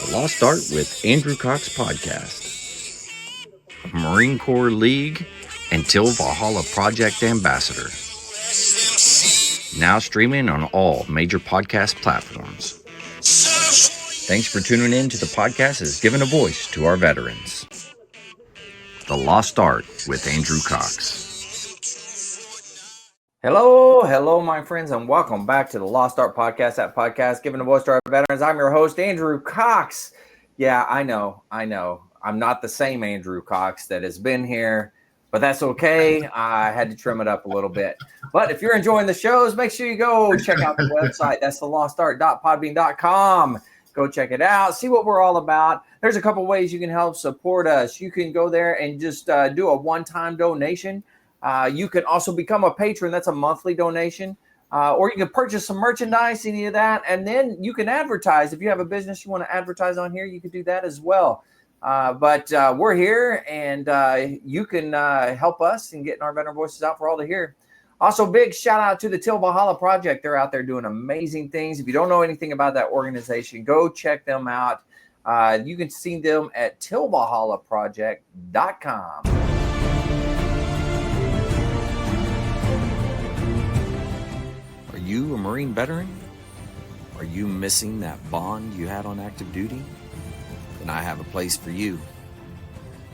The Lost Art with Andrew Cox podcast, Marine Corps League and Till Valhalla Project Ambassador. Now streaming on all major podcast platforms. Thanks for tuning in to the podcast that's given a voice to our veterans. The Lost Art with Andrew Cox. Hello, my friends, and welcome back to the Lost Art Podcast, that podcast giving a voice to our veterans. I'm your host, Andrew Cox. Yeah, I know. I'm not the same Andrew Cox that has been here, but that's okay. I had to trim it up a little bit. But if you're enjoying the shows, make sure you go check out the website. That's thelostart.podbean.com. Go check it out. See what we're all about. There's a couple ways you can help support us. You can go there and just do a one-time donation. You can also become a patron. That's a monthly donation. Or you can purchase some merchandise, any of that. And then you can advertise. If you have a business you want to advertise on here, you can do that as well. But we're here, and you can help us in getting our veteran voices out for all to hear. Also, big shout out to the Till Valhalla Project. They're out there doing amazing things. If you don't know anything about that organization, go check them out. You can see them at tillvalhallaproject.com. Are you a Marine veteran? Are you missing that bond you had on active duty? Then I have a place for you.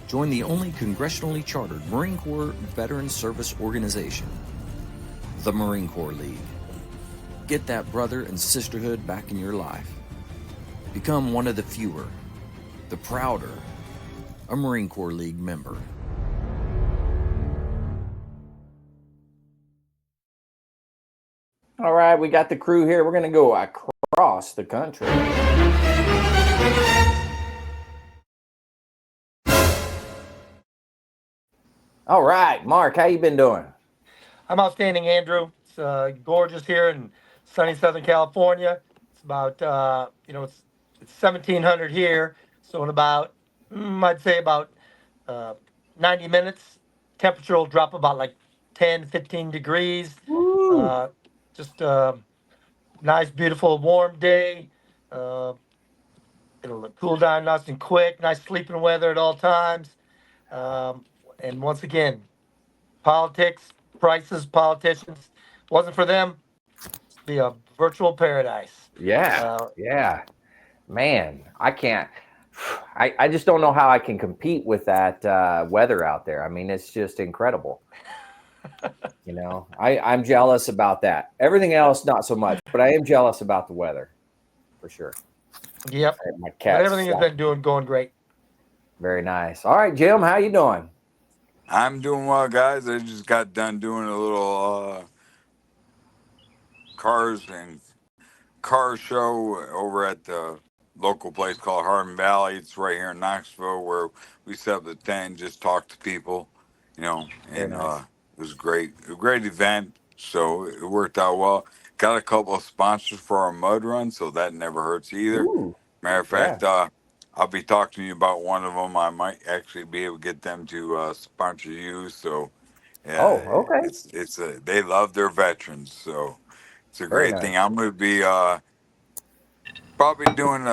Join the only congressionally chartered Marine Corps veteran service organization, the Marine Corps League. Get that brother and sisterhood back in your life. Become one of the fewer, the prouder, a Marine Corps League member. All right, we got the crew here. We're going to go across the country. All right, Mark, how you been doing? I'm outstanding, Andrew. It's gorgeous here in sunny Southern California. It's about, it's 1700 here. So in about, I'd say about 90 minutes, temperature will drop about like 10, 15 degrees. Just a nice, beautiful, warm day. It'll cool down nice and quick. Nice sleeping weather at all times. And once again, politics, prices, politicians. Wasn't for them, it'd be a virtual paradise. Yeah. Man, I can't. I just don't know how I can compete with that weather out there. I mean, it's just incredible. I'm jealous about that. Everything else, not so much, but I am jealous about the weather, for sure. Yep. My But cat's everything has been going great. very nice. All right, Jim, how you doing? I'm doing well, guys. I just got done doing a little cars and car show over at the local place called Hardin Valley. It's right here in Knoxville, where we set up the tent and just talk to people, Very and nice. it was great. A great event, so it worked out well. Got a couple of sponsors for our mud run, so that never hurts either. Ooh, Matter of yeah. fact, I'll be talking to you about one of them. I might actually be able to get them to sponsor you. So, Oh, yeah, okay. they love their veterans, so it's a Very great nice. thing. I'm going to be probably doing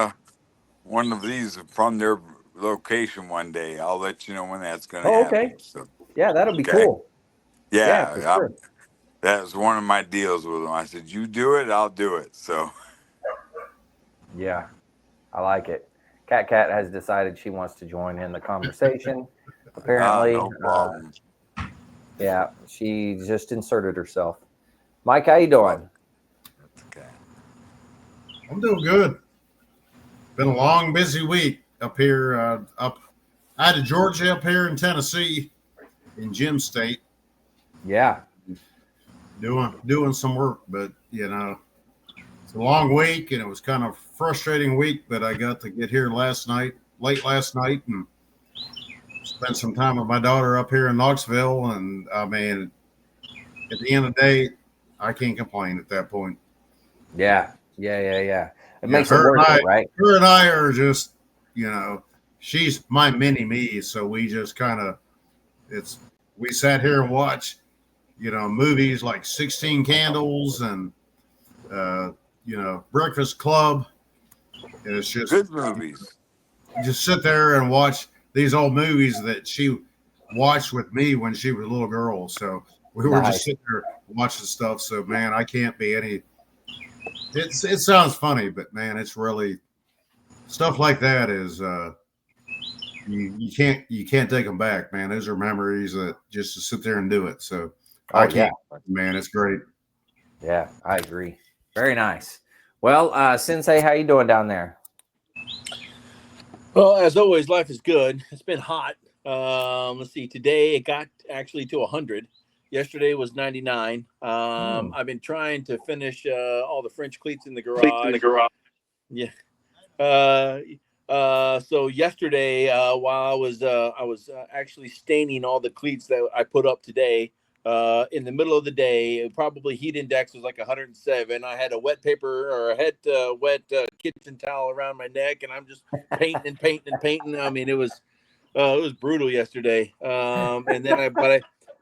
one of these from their location one day. I'll let you know when that's going to Oh, okay. happen. So, Yeah, that'll be okay, cool. Yeah, for yeah, sure. that was one of my deals with them. I said, "You do it, I'll do it." So, Yeah, I like it. Cat has decided she wants to join in the conversation. Apparently, no problem. yeah, she just inserted herself. Mike, how you doing? Okay. I'm doing good. Been a long, busy week up here. Out of Georgia, up here in Tennessee, in Gem State, Yeah. doing some work. But it's a long week, and it was kind of frustrating week. But I got to get here late last night, and spent some time with my daughter up here in Knoxville. And I mean, at the end of the day, I can't complain at that point. Yeah. It Yeah, makes it worth it, right? Her and I are just, she's my mini me. So we just we sat here and watched, movies like 16 Candles and, Breakfast Club. And it's Good movies. just sit there and watch these old movies that she watched with me when she was a little girl. So we were just Nice. sitting there watching stuff. So man, I can't be any. It sounds funny, but man, it's really stuff like that is you can't take them back, man. Those are memories that just to sit there and do it. So I Oh yeah, can't, man. It's great. yeah, I agree. Very nice. Well, Sensei, how you doing down there? Well, as always, life is good. It's been hot. Let's see. Today it got actually to 100. Yesterday was 99. I've been trying to finish all the French cleats in the garage. Yeah. So yesterday, while I was actually staining all the cleats that I put up today, in the middle of the day, probably heat index was like 107. I had a wet kitchen towel around my neck, and I'm just painting. I mean, it was brutal yesterday. And then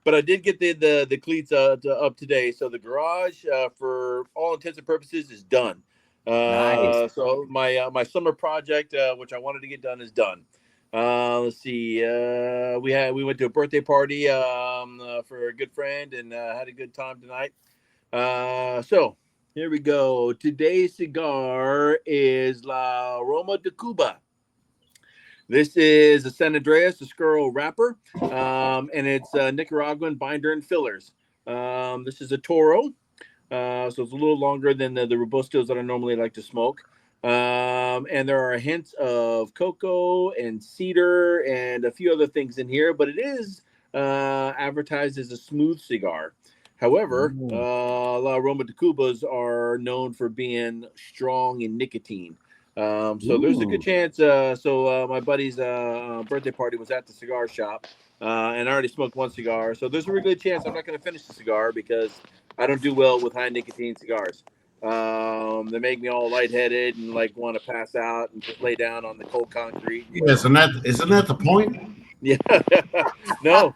but I did get the cleats up today. So the garage, for all intents and purposes, is done. Nice. So my summer project, which I wanted to get done, is done. Let's see. We went to a birthday party for a good friend and had a good time tonight. So here we go. Today's cigar is La Roma de Cuba. This is a San Andreas Oscuro wrapper, and it's Nicaraguan binder and fillers. This is a Toro. So it's a little longer than the Robustos that I normally like to smoke. And there are hints of cocoa and cedar and a few other things in here, but it is advertised as a smooth cigar. However, La Roma de Cubas are known for being strong in nicotine. So there's a good chance. My buddy's birthday party was at the cigar shop, and I already smoked one cigar. So there's a really good chance I'm not going to finish the cigar because I don't do well with high nicotine cigars. They make me all lightheaded and like want to pass out and just lay down on the cold concrete. Isn't that the point? Yeah. No.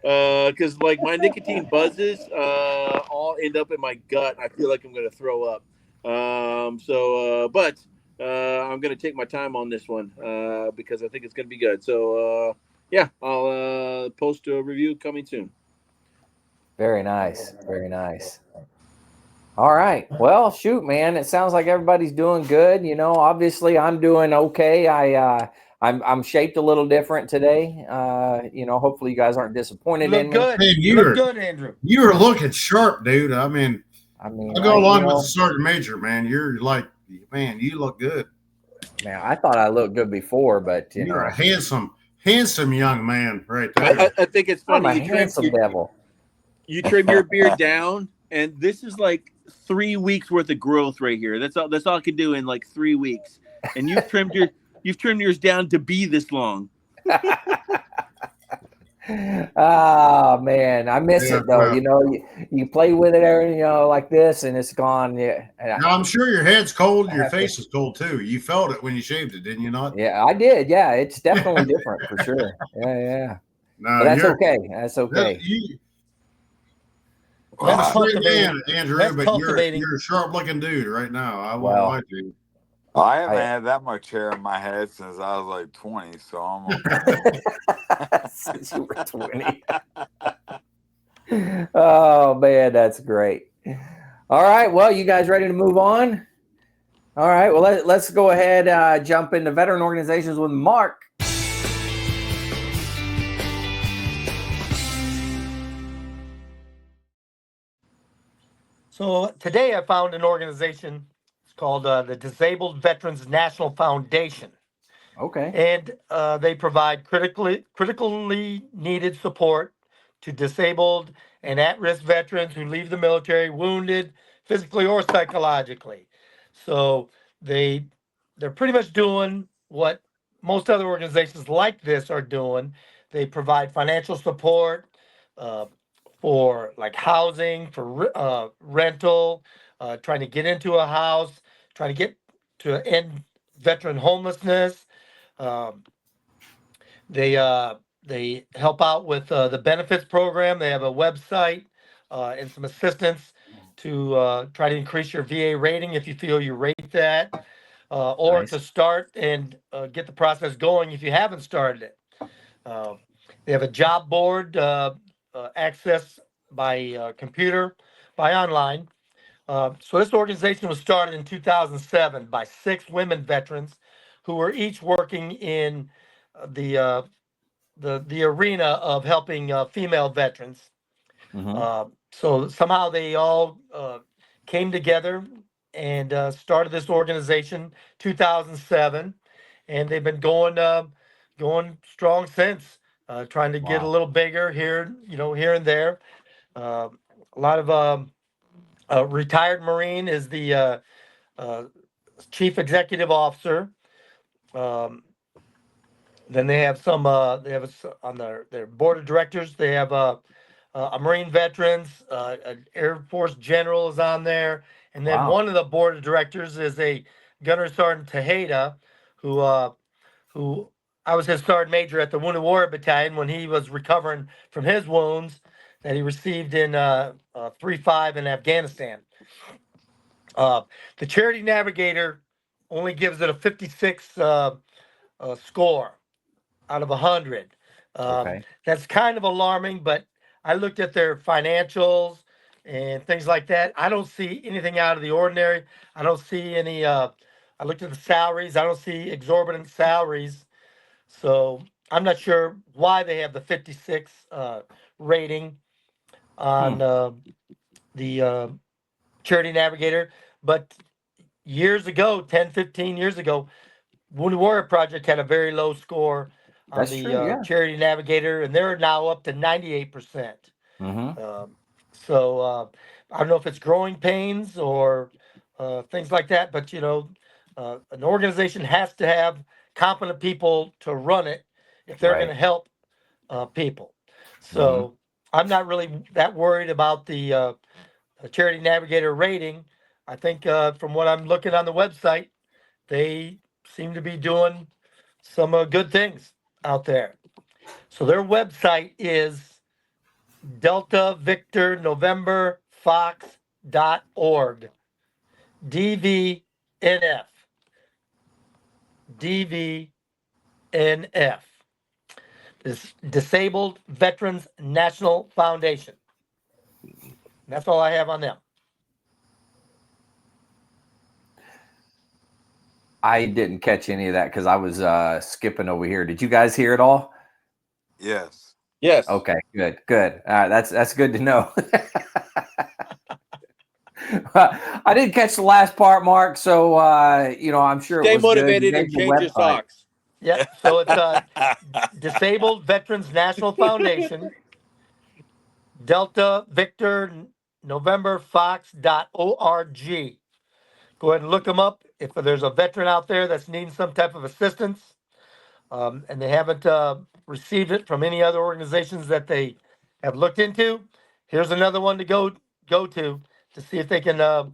Because like my nicotine buzzes all end up in my gut. I feel like I'm going to throw up. But I'm going to take my time on this one because I think it's going to be good. So yeah, I'll post a review coming soon. Very nice. Very nice. All right. Well, shoot, man. It sounds like everybody's doing good. You know, obviously I'm doing okay. I'm shaped a little different today. You know, hopefully you guys aren't disappointed You in look me. good. Hey, You look good, Andrew. You were looking sharp, dude. I mean, I mean, I'll go along you with know, the sergeant major, man. You're like, man, you look good. man, I thought I looked good before, but you You're know, a handsome young man right there. I think it's I'm funny. a handsome devil. You trim your beard down, and this is like 3 weeks worth of growth right here. That's all I can do in like 3 weeks. And you've trimmed yours down to be this long. Oh man, I miss Yeah, it though. well, You know, you play with it, you know, like this, and it's gone. Yeah, now, I'm sure your head's cold, your face is cold too. You felt it when you shaved it, didn't you not? yeah, I did. Yeah, it's definitely different for sure. Yeah. No, But that's you're okay. That's okay. I'm a That's straight cultivating. man, Andrew, That's but cultivating. you're a sharp looking dude right now. I won't Well, lie to you. I haven't had that much hair in my head since I was like 20, so I'm okay. Since you were 20. Oh man, that's great. All right, well, you guys ready to move on? All right, well, let's go ahead, jump into veteran organizations with Mark. So today I found an organization. It's called the Disabled Veterans National Foundation. Okay. And they provide critically needed support to disabled and at-risk veterans who leave the military wounded physically or psychologically. So they're pretty much doing what most other organizations like this are doing. They provide financial support for like housing, for rental, trying to get into a house, trying to get to end veteran homelessness. They help out with the benefits program. They have a website and some assistance to try to increase your VA rating if you feel you rate that, or Nice. to start and get the process going if you haven't started it. Uh, they have a job board, access by computer, by online. So this organization was started in 2007 by 6 women veterans who were each working in the arena of helping female veterans. Mm-hmm. So somehow they all came together and started this organization 2007, and they've been going strong since. Trying to get a Wow. little bigger here, here and there. Uh, a lot of retired Marine is the uh, chief executive officer. Um, then they have some. They have on their board of directors. They have a Marine veterans. An Air Force general is on there, and then Wow. one of the board of directors is a Gunner Sergeant Tejeda, who I was his sergeant major at the Wounded Warrior Battalion when he was recovering from his wounds that he received in 3-5 in Afghanistan. The Charity Navigator only gives it a 56 score out of 100. Okay. That's kind of alarming, but I looked at their financials and things like that. I don't see anything out of the ordinary. I don't see any. I looked at the salaries. I don't see exorbitant salaries. So I'm not sure why they have the 56 rating on the Charity Navigator. But years ago, 10, 15 years ago, Wounded Warrior Project had a very low score on That's the true. Yeah. Charity Navigator, and they're now up to 98%. Mm-hmm. So I don't know if it's growing pains or things like that, but an organization has to have competent people to run it if they're going Right. to help people. Mm-hmm. So I'm not really that worried about the Charity Navigator rating. I think from what I'm looking on the website, they seem to be doing some good things out there. So their website is Delta Victor November Fox.org. DVNF. DVNF. This Disabled Veterans National Foundation. That's all I have on them. I didn't catch any of that because I was skipping over here. Did you guys hear it all? Yes. Yes. Okay, good. All right, that's good to know. I didn't catch the last part, Mark. So I'm sure Stay it was good. You motivated gave and the change your website. socks. Yeah, so it's Disabled Veterans National Foundation, Delta Victor November Fox.org. Go ahead and look them up. If there's a veteran out there that's needing some type of assistance, and they haven't received it from any other organizations that they have looked into, here's another one to go to see if they can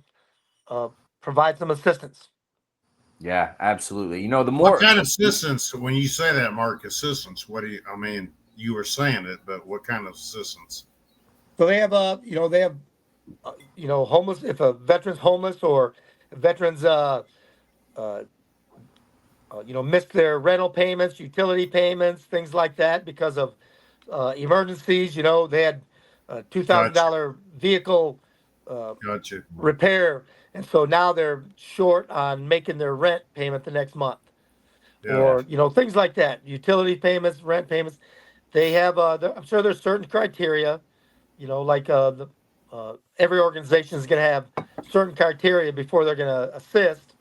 provide some assistance. Yeah, absolutely. The What more kind of assistance, when you say that, Mark, assistance, what do you, I mean, you were saying it, but what kind of assistance? So they have homeless. If a veteran's homeless or a veterans uh, missed their rental payments, utility payments, things like that because of emergencies. They had a Gotcha. $2,000 vehicle Gotcha. repair, and so now they're short on making their rent payment the next month, Yeah. or things like that. Utility payments, rent payments. They have. I'm sure there's certain criteria. Like every organization is going to have certain criteria before they're going to assist.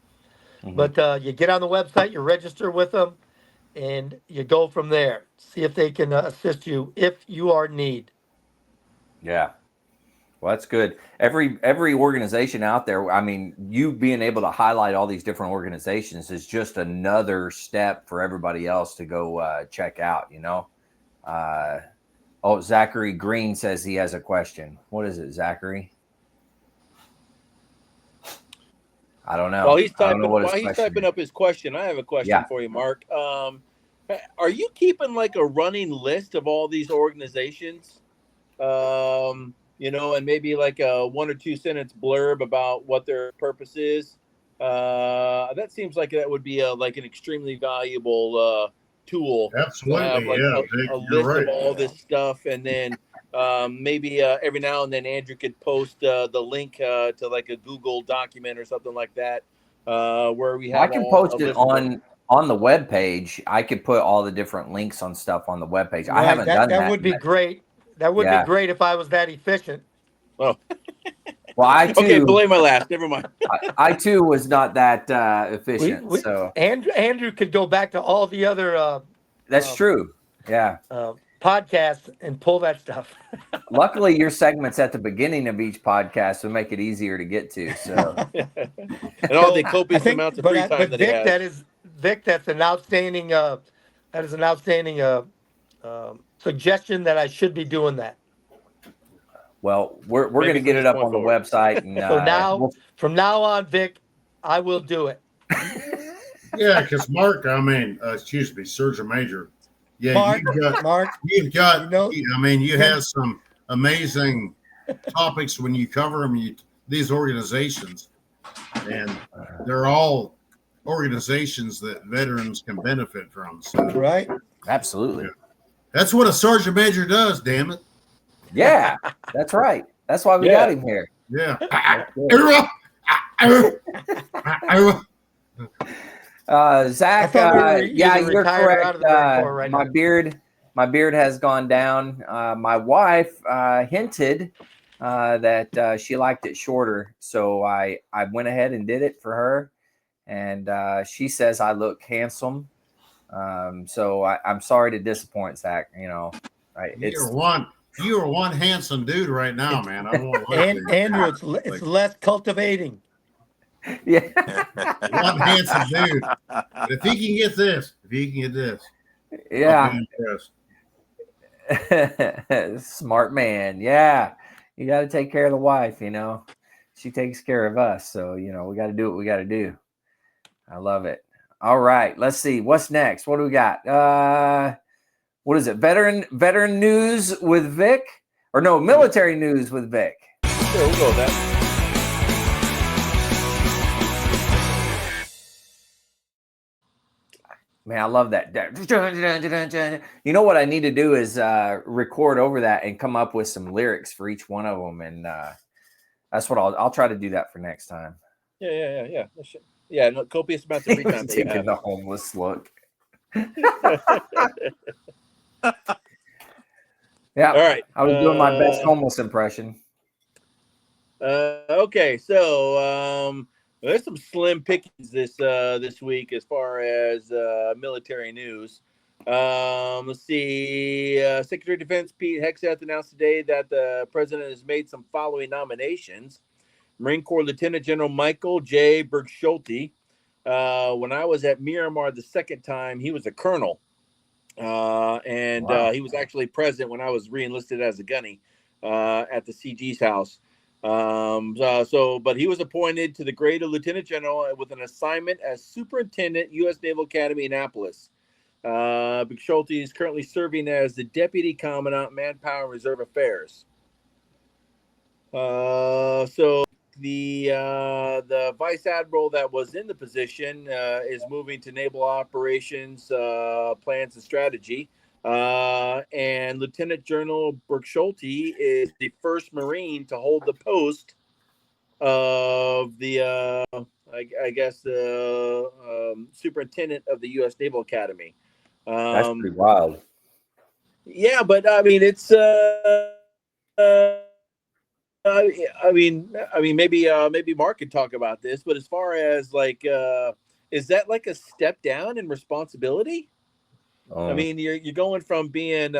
Mhm. But you get on the website, you register with them, and you go from there. See if they can assist you if you are in need. Yeah. Well, that's good. Every organization out there, I mean, you being able to highlight all these different organizations is just another step for everybody else to go check out, Zachary Green says he has a question. What is it, Zachary? I don't know. While he's I don't know typing, what his while he's question typing is. up his question, I have a question Yeah. for you, Mark. Are you keeping like a running list of all these organizations? and maybe like a 1 or 2 sentence blurb about what their purpose is. That seems like that would be like an extremely valuable tool to have, Absolutely, like yeah, Vic, a you're list right. of all this stuff, and then maybe every now and then Andrew could post the link to like a Google document or something like that, where we I have can all a post it list of on the web page. I could put all the different links on stuff on the web page. I Right. haven't done That that would be yet. great. That would be Yeah. great if I was that efficient. Oh, Well, I okay, too, belay my last. Never mind. I too was not that We, efficient. we So Andrew could go back to all the other that's true. Yeah. podcasts and pull that stuff. Luckily, your segments at the beginning of each podcast will make it easier to get to. So And all the copious amounts of free time but that he Vic, has. that's an outstanding suggestion that I should be doing that. well, we're Maybe going to from get this it up point on the forward. website, and So from now on, Vic, I will do it. Yeah, because Mark, excuse me, Surgeon Major. Yeah, Mark, you've got. you know- You have some amazing topics when you cover them. These organizations, and they're all organizations that veterans can benefit from. So right? absolutely. Yeah. That's what a Sergeant Major does. Damn it. Yeah, that's right. That's why we got him here. Yeah. Zach, you're correct. Right my now. beard has gone down. My wife hinted that she liked it shorter, so I went ahead and did it for her, and she says I look handsome. So I'm sorry to disappoint, Zach. You're one handsome dude right now, man. I won't lie to you. Andrew, it's less cultivating. Yeah. One handsome dude. But if he can get this, Yeah. I'll be impressed. Smart man. Yeah. You got to take care of the wife, She takes care of us. So, we got to do what we got to do. I love it. All right. Let's see. What's next? What do we got? What is it? Veteran news with Vic? Or no, military news with Vic. Sure, we'll go with that. Man, I love that. You know what I need to do is record over that and come up with some lyrics for each one of them, and that's what I'll try to do that for next time. Yeah. Yeah, no, copious amounts of free time. Taking the homeless look. Yeah. All right. I was doing my best homeless impression. Okay, so there's some slim pickings this week as far as military news. Let's see. Secretary of Defense Pete Hegseth announced today that the president has made some following nominations. Marine Corps Lieutenant General Michael J. Bergschulte. When I was at Miramar the second time, he was a colonel. And Wow. he was actually present when I was re-enlisted as a gunny at the CG's house. But he was appointed to the grade of lieutenant general with an assignment as superintendent, U.S. Naval Academy, Annapolis. Bergschulte is currently serving as the deputy commandant, Manpower and Reserve Affairs. So the vice admiral that was in the position is moving to naval operations, plans and strategy. And Lieutenant General Bergschulte is the first Marine to hold the post of the, superintendent of the U.S. Naval Academy. That's pretty wild. Yeah, but I mean, it's maybe Mark could talk about this, but as far as is that like a step down in responsibility? I mean, you're going from being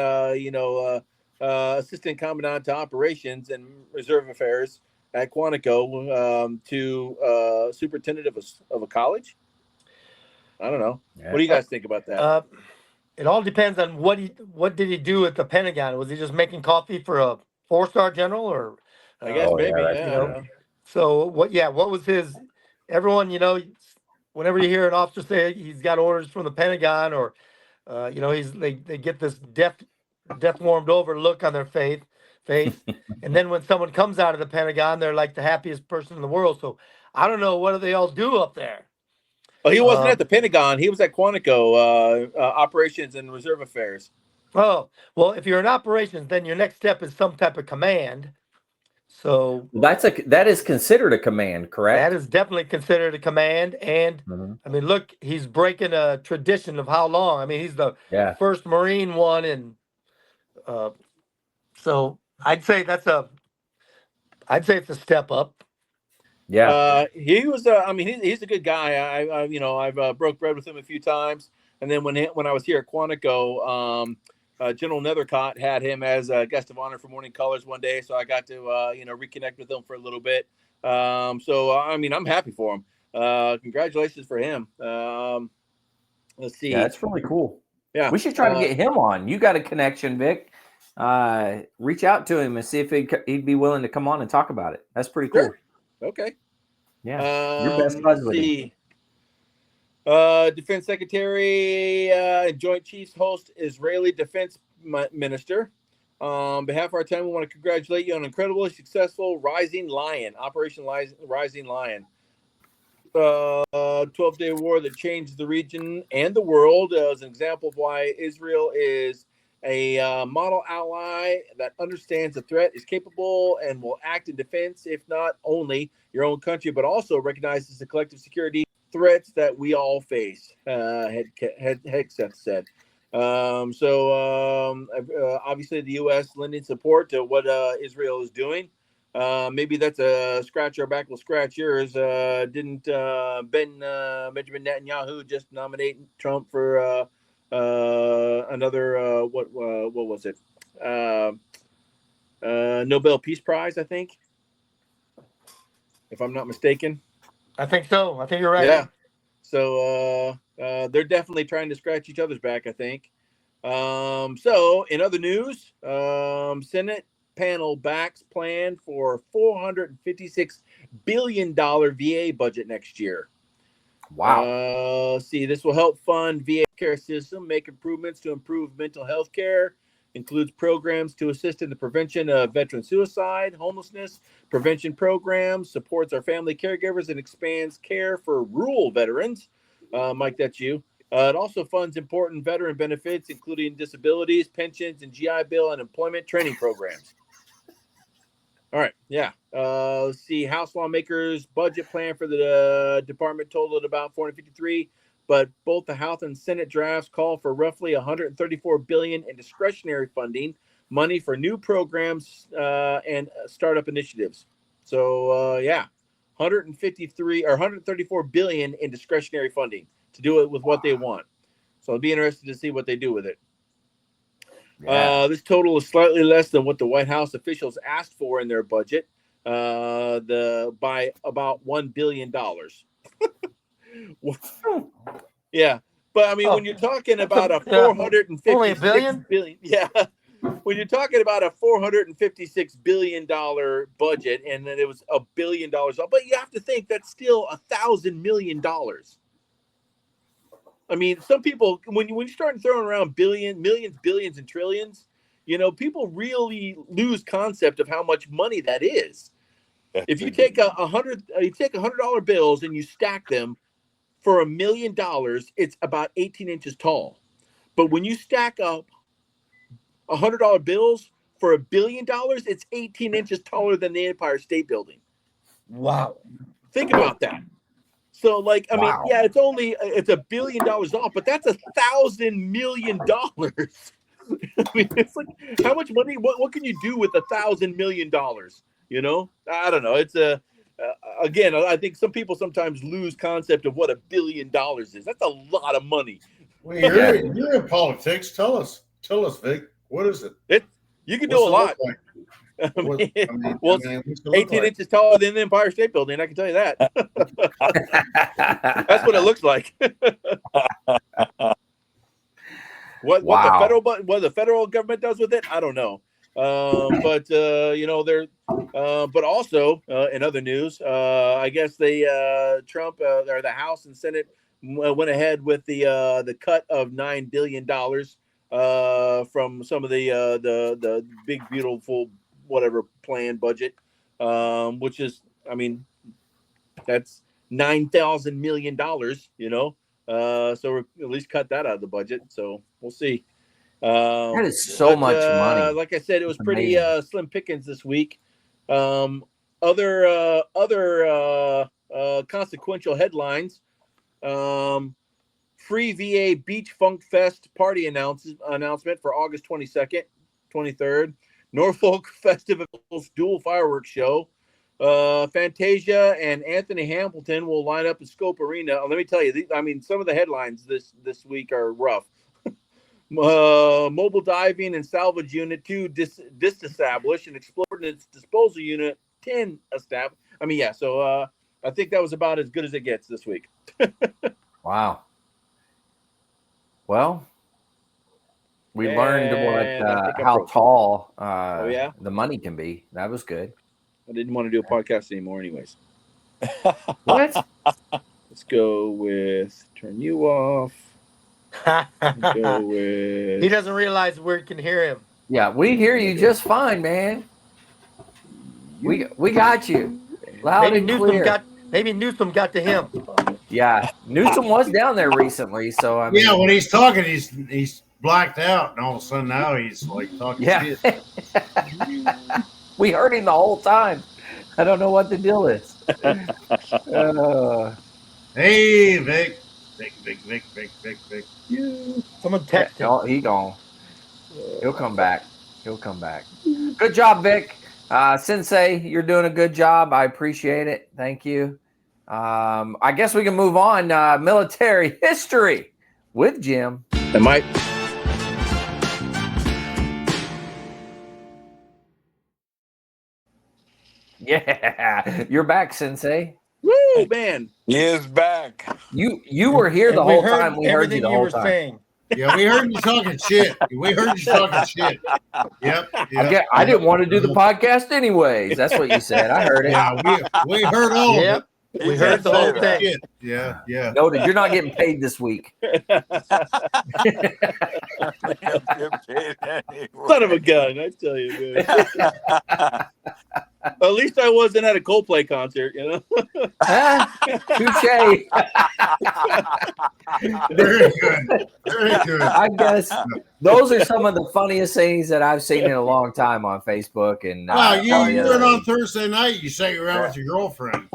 assistant commandant to operations and reserve affairs at Quantico to superintendent of a college. I don't know. Yeah. What do you guys think about that? It all depends on what did he do at the Pentagon? Was he just making coffee for a 4-star general, or I guess maybe. yeah, I don't know. So what was his? Everyone, whenever you hear an officer say he's got orders from the Pentagon, or they get this death warmed over look on their face, face. And then when someone comes out of the Pentagon, they're like the happiest person in the world. So I don't know, what do they all do up there? Oh, he wasn't at the Pentagon. He was at Quantico, Operations and Reserve Affairs. Oh, well, if you're in operations, then your next step is some type of command. So that is considered a command, correct? that is definitely considered a command. And I mean, look, he's breaking a tradition of how long? I mean, he's the first Marine one, and so I'd say it's a step up. Yeah. He was. I mean, he's a good guy. I've broke bread with him a few times, and then when I was here at Quantico, General Nethercott had him as a guest of honor for Morning Colors one day, so I got to reconnect with him for a little bit. So I mean, I'm happy for him. Congratulations for him. Let's see. Yeah, that's really cool. Yeah, we should try to get him on. You got a connection, Vic. Reach out to him and see if he'd be willing to come on and talk about it. That's pretty cool. Sure. Okay. Yeah. Your best buzz with him. Defense Secretary, Joint Chiefs host Israeli Defense Minister. On behalf of our team, we want to congratulate you on an incredibly successful Operation Rising Lion. 12-day war that changed the region and the world as an example of why Israel is a model ally that understands the threat, is capable, and will act in defense, if not only your own country, but also recognizes the collective security threats that we all face, Hegseth said. Obviously the U.S. lending support to what Israel is doing. Maybe that's a scratch our back will scratch yours. Didn't Benjamin Netanyahu just nominate Trump for another what was it? Nobel Peace Prize, I think, if I'm not mistaken. I think so. I think you're right. Yeah. So they're definitely trying to scratch each other's back, I think. So in other news, Senate panel backs plan for $456 billion VA budget next year. Wow. This will help fund VA care system, make improvements to improve mental health care, includes programs to assist in the prevention of veteran suicide, homelessness, prevention programs, supports our family caregivers, and expands care for rural veterans. Mike, that's you. It also funds important veteran benefits, including disabilities, pensions, and GI Bill and employment training programs. All right. Yeah. Let's see. House lawmakers' budget plan for the department totaled about $453, but both the House and Senate drafts call for roughly $134 billion in discretionary funding, money for new programs and startup initiatives. So $134 billion in discretionary funding to do it with what they want. So I'll be interested to see what they do with it. Yeah. This total is slightly less than what the White House officials asked for in their budget, by about $1 billion. Yeah, but I mean, when you're talking about a $456 billion, when you're talking about a $456 billion budget, and then it was $1 billion, but you have to think that's still $1,000 million. I mean, some people, when you start throwing around millions, billions, and trillions, people really lose concept of how much money that is. If you take $100 bills and you stack them for $1 million, it's about 18 inches tall. But when you stack up $100 bills for $1 billion, it's 18 inches taller than the Empire State Building. Wow! Think about that. So, mean, yeah, it's $1 billion off, but that's $1,000 million. I mean, it's like, how much money? What can you do with $1,000 million? I don't know. It's again, I think some people sometimes lose concept of what $1 billion is. That's a lot of money. Well, you're in politics. Tell us, Vic. What is it? You can do a lot. It's 18 inches taller than the Empire State Building. I can tell you that. That's what it looks like. What the federal government does with it, I don't know. But also in other news, I guess Trump or the House and Senate went ahead with the cut of $9 billion from some of the big beautiful whatever plan budget, which is, I mean, that's $9,000 million. So we're at least cut that out of the budget. So we'll see. That is so much money. Like I said, it was It's pretty amazing. slim pickings this week. Other consequential headlines. Free VA Beach Funk Fest party announcement for August 22nd, 23rd. Norfolk Festivals dual fireworks show. Fantasia and Anthony Hamilton will line up at Scope Arena. Let me tell you, some of the headlines this week are rough. Mobile diving and salvage unit 2 disestablished, and explored its disposal unit 10 established. So I think that was about as good as it gets this week. Wow. Well, we learned how tall the money can be. That was good. I didn't want to do a podcast anymore anyways. What? Let's go with turn you off. Go with... He doesn't realize we can hear him. Yeah, we hear you just fine, man. We got you loud and clear. Maybe Newsom got to him. Yeah, Newsom was down there recently, so I mean, yeah, when he's talking, he's blacked out, and all of a sudden now he's like talking shit. We heard him the whole time. I don't know what the deal is. Hey, Vic. Someone text him. He gone. He'll come back. Good job, Vic. Sensei, you're doing a good job. I appreciate it. Thank you. I guess we can move on. Military history with Jim. And Mike. Yeah, you're back, Sensei. Woo, man. He is back. You were here the whole time. We heard you the whole time. Saying. Yeah, we heard you talking shit. Yep. I didn't want to do the podcast anyways. That's what you said. I heard it. Yeah, we heard all of it. We heard the whole thing. Yeah. Noted. You're not getting paid this week. Son of a gun, I tell you, dude. At least I wasn't at a Coldplay concert, Touche. Very good. I guess those are some of the funniest things that I've seen in a long time on Facebook. And you went on Thursday night. You sat around with your girlfriend.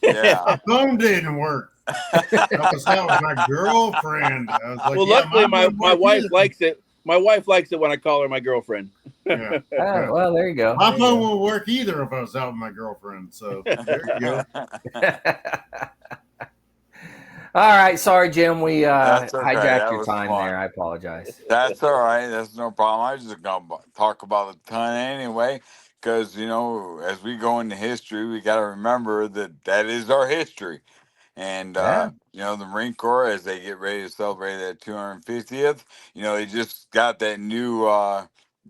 Yeah. My phone didn't work. That was my girlfriend. I was like, luckily my wife likes it. My wife likes it when I call her my girlfriend. Yeah. Well, there you go. My phone won't work either if I was out with my girlfriend. So there you go. All right. Sorry, Jim. We Okay. hijacked your time there. I apologize. That's all right. That's no problem. I was just going to talk about a ton anyway, because, as we go into history, we got to remember that is our history. And, the Marine Corps, as they get ready to celebrate that 250th, they just got that new,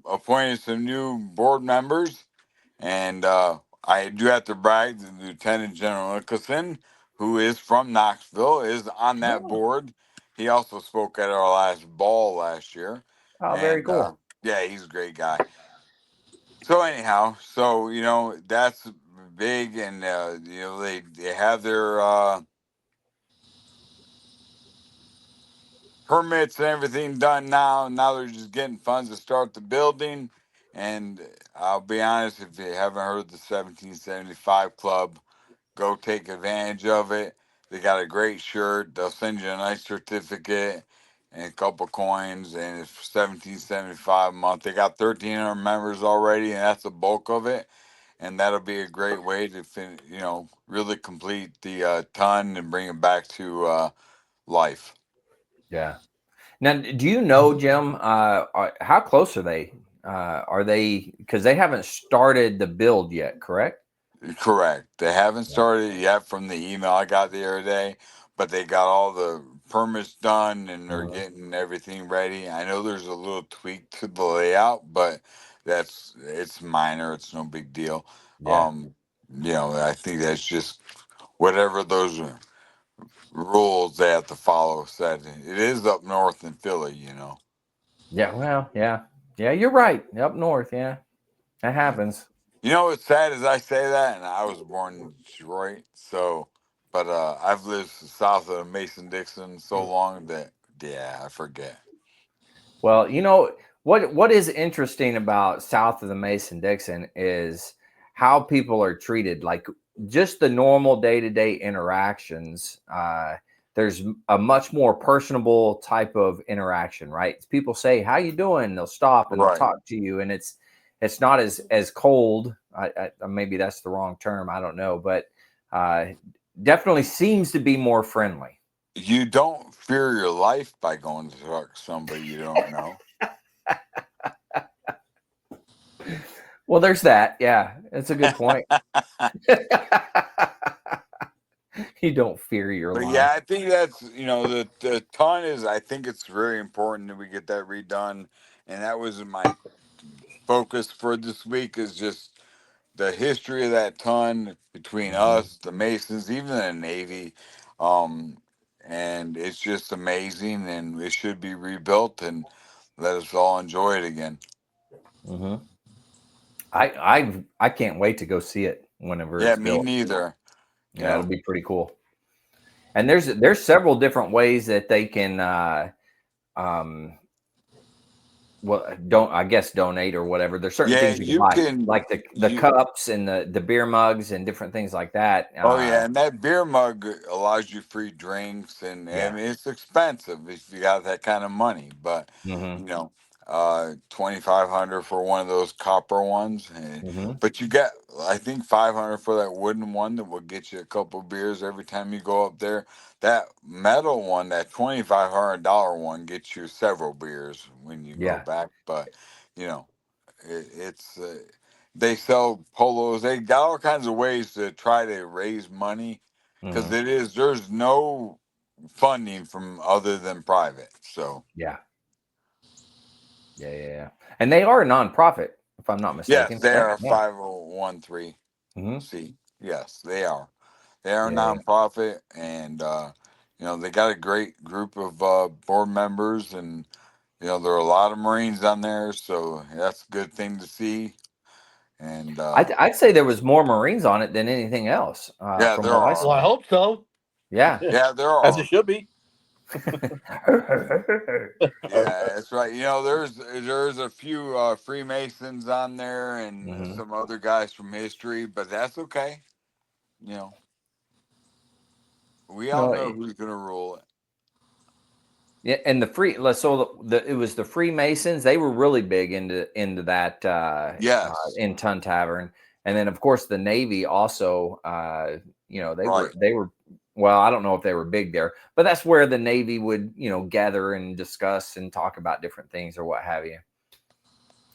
appointed some new board members. And I do have to brag that Lieutenant General Nicholson, who is from Knoxville, is on that board. He also spoke at our last ball last year. Oh, very cool. Yeah, he's a great guy. So anyhow, that's big, and they have their permits and everything done now. Now they're just getting funds to start the building. And I'll be honest, if you haven't heard of the 1775 Club, go take advantage of it. They got a great shirt. They'll send you a nice certificate and a couple coins, and it's $17.75 a month. They got 1,300 members already, and that's the bulk of it. And that'll be a great way to really complete the ton and bring it back to life. Yeah. Now, do you know, Jim? How close are they? Are they, because they haven't started the build yet? Correct. Correct. They haven't started yet from the email I got the other day, but they got all the permits done and they're getting everything ready. I know there's a little tweak to the layout, but it's minor. It's no big deal. Yeah. I think that's just whatever those rules they have to follow said. It is up north in Philly, Yeah. Well, yeah. Yeah, you're right. Up north. Yeah. That happens. You know what's sad is I say that, and I was born in Detroit, so, but I've lived south of Mason-Dixon so long that, yeah, I forget. Well, what is interesting about south of the Mason-Dixon is how people are treated, like just the normal day-to-day interactions. There's a much more personable type of interaction, right? People say, "How you doing?" They'll stop and they'll Right. talk to you, and it's not as cold. Maybe that's the wrong term. I don't know, but definitely seems to be more friendly. You don't fear your life by going to talk to somebody you don't know. Well, there's that. Yeah, that's a good point. You don't fear your But life. yeah, I think that's the ton is. I think it's very important that we get that redone, and that was my focus for this week. Is just the history of that ton between Mhm. us, the Masons, even the Navy, um, and it's just amazing, and it should be rebuilt and let us all enjoy it again. Mhm. I can't wait to go see it whenever Yeah, it's me built. neither. You Yeah, it'll know, be pretty cool. And there's several different ways that they can um well don't I guess donate or whatever. There's certain yeah, things you can you buy, can like the you. cups and the beer mugs and different things like that. Oh yeah, and that beer mug allows you free drinks, and I Yeah. mean it's expensive if you got that kind of money, but Hmm. you know, 2,500 for one of those copper ones, Hmm. but you get I think 500 for that wooden one that will get you a couple beers every time you go up there. That metal one, that $2,500 one, gets you several beers when you go Yeah. back, but you know it's they sell polos. They got all kinds of ways to try to raise money because Hmm. there's no funding from other than private. So Yeah. Yeah. Yeah. Yeah. And they are a nonprofit, if I'm not yes, mistaken, they correct? are Yeah. 501(c). Hmm. Yes, they are. They are a Yeah. Yeah. nonprofit, and they got a great group of board members, and there are a lot of Marines on there, so that's a good thing to see. And I'd say there was more Marines on it than anything else, yeah, from there what I Well, are. I saw. hope so. Yeah. Yeah, there As it are. should be. Yeah, that's right. There's a few Freemasons on there and Hmm. some other guys from history, but that's okay. You know, we all No, know who's gonna rule it. yeah, and it was the Freemasons. They were really big into that Yes, in Tun Tavern, and then of course the Navy also. They were right. well, I don't know if they were big there, but that's where the Navy would gather and discuss and talk about different things or what have you.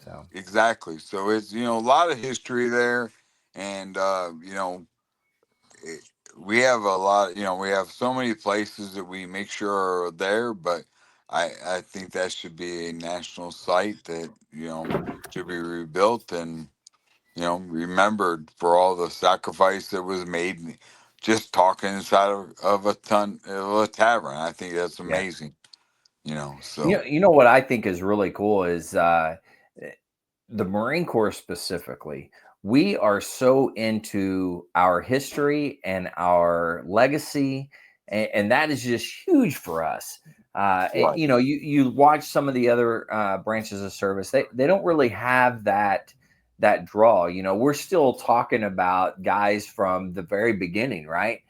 So Exactly. So it's a lot of history there, and it, we have a lot. We have so many places that we make sure are there, but I think that should be a national site that should be rebuilt and remembered for all the sacrifice that was made just talking inside of a tavern. I think that's yeah. amazing, You so know, you know what I think is really cool is the Marine Corps specifically. We are so into our history and our legacy, and that is just huge for us. right, You watch some of the other branches of service; they don't really have that draw. We're still talking about guys from the very beginning, right?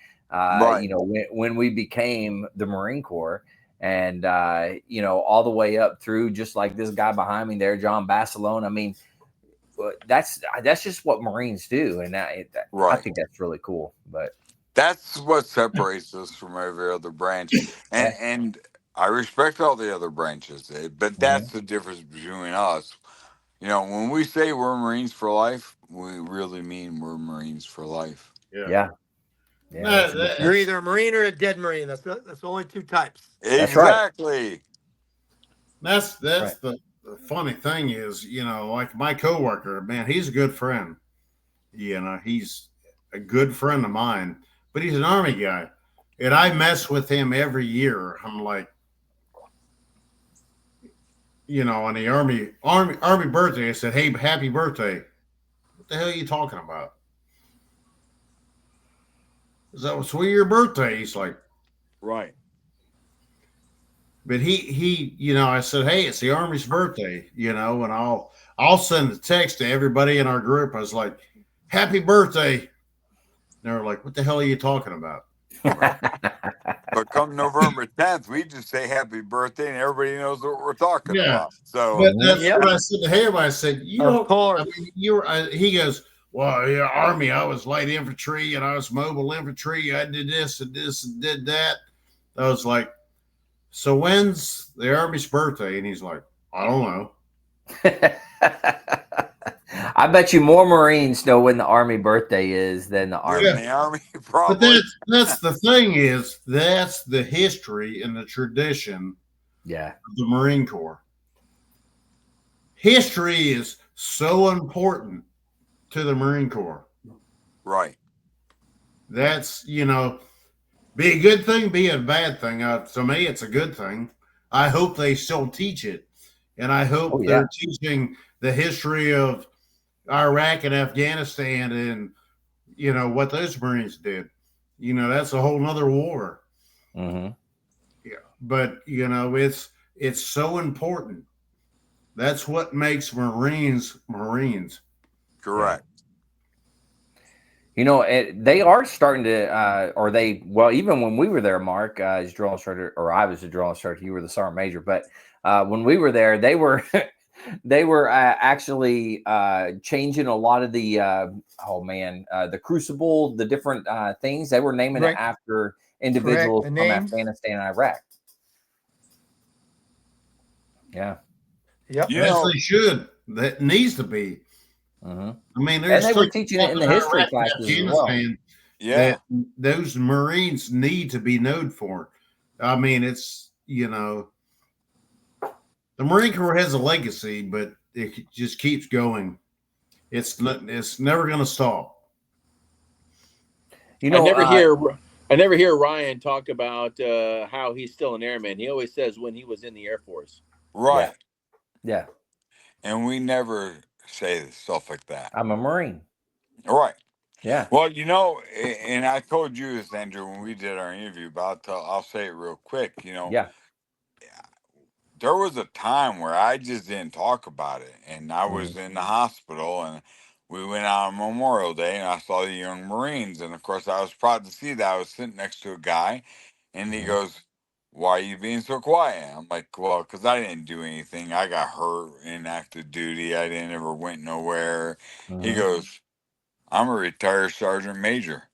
right, When we became the Marine Corps, and all the way up through, just like this guy behind me there, John Basilone. I mean, that's just what Marines do, and I right. think that's really cool. But That's what separates us from every other branch, and yeah. I respect all the other branches, but that's Mhm. the difference between us. When we say we're Marines for life, we really mean we're Marines for life. Yeah. Yeah, yeah, That, that's a good You're point. that's either a Marine or a dead Marine. That's only two types. That's right. Exactly. that's That's right. that's the funny thing is, like my coworker, man, he's a good friend. He's a good friend of mine, but he's an army guy, and I mess with him every year. I'm like, on the army birthday, I said, "Hey, happy birthday!" the hell are you talking about? That was for your birthday. He's like, Right. but I said, hey, it's the Army's birthday, and I'll send a text to everybody in our group. I was like, happy birthday. And they were like, what the hell are you talking about? Right. But come November 10th, we just say happy birthday and everybody knows what we're talking Yeah. about. So, But that's Yep. what I said to him. I said, Of I course. mean, he goes, well, yeah, Army, I was light infantry and I was mobile infantry. I did this and this and did that. I was like, so when's the Army's birthday? And he's like, I don't know. I bet you more Marines know when the Army birthday is than the Army. in the Army, But probably. that's the thing is that's the history and the tradition Yeah. of the Marine Corps. History is so important to the Marine Corps. Right. That's be a good thing, be a bad thing. To me, it's a good thing. I hope they still teach it, and I hope Oh, yeah. they're teaching the history of Iraq and Afghanistan, and what those Marines did. That's a whole nother war. Mm-hmm. Yeah, but it's so important. That's what makes Marines Marines. Correct. They are starting to, even when we were there, Mark, as drill instructor, or I was a drill instructor, you were the sergeant major, but when we were there, they were they were actually changing a lot of the the crucible, the different things. They were naming Right. it after individuals Correct. The from names. Afghanistan and Iraq. Yeah. Yep. You As know, they should. That needs to be. Mm-hmm. I mean, And there's they were things teaching it in the about history Iraq and classes as well. Afghanistan yeah. that those Marines need to be known for. I mean, it's the Marine Corps has a legacy, but it just keeps going. It's never going to stop. I never hear Ryan talk about how he's still an airman. He always says when he was in the Air Force. Right. Yeah. And we never say stuff like that. I'm a Marine. Right. Yeah. Well, and I told you this, Andrew, when we did our interview, but I'll say it real quick. Yeah. There was a time where I just didn't talk about it, and I was Mhm. in the hospital, and we went out on Memorial Day, and I saw the young Marines, and of course, I was proud to see that. I was sitting next to a guy, and he Mhm. goes, "Why are you being so quiet?" I'm like, "Well, because I didn't do anything. I got hurt in active duty. I didn't ever went nowhere." He Mhm. goes, "I'm a retired sergeant major.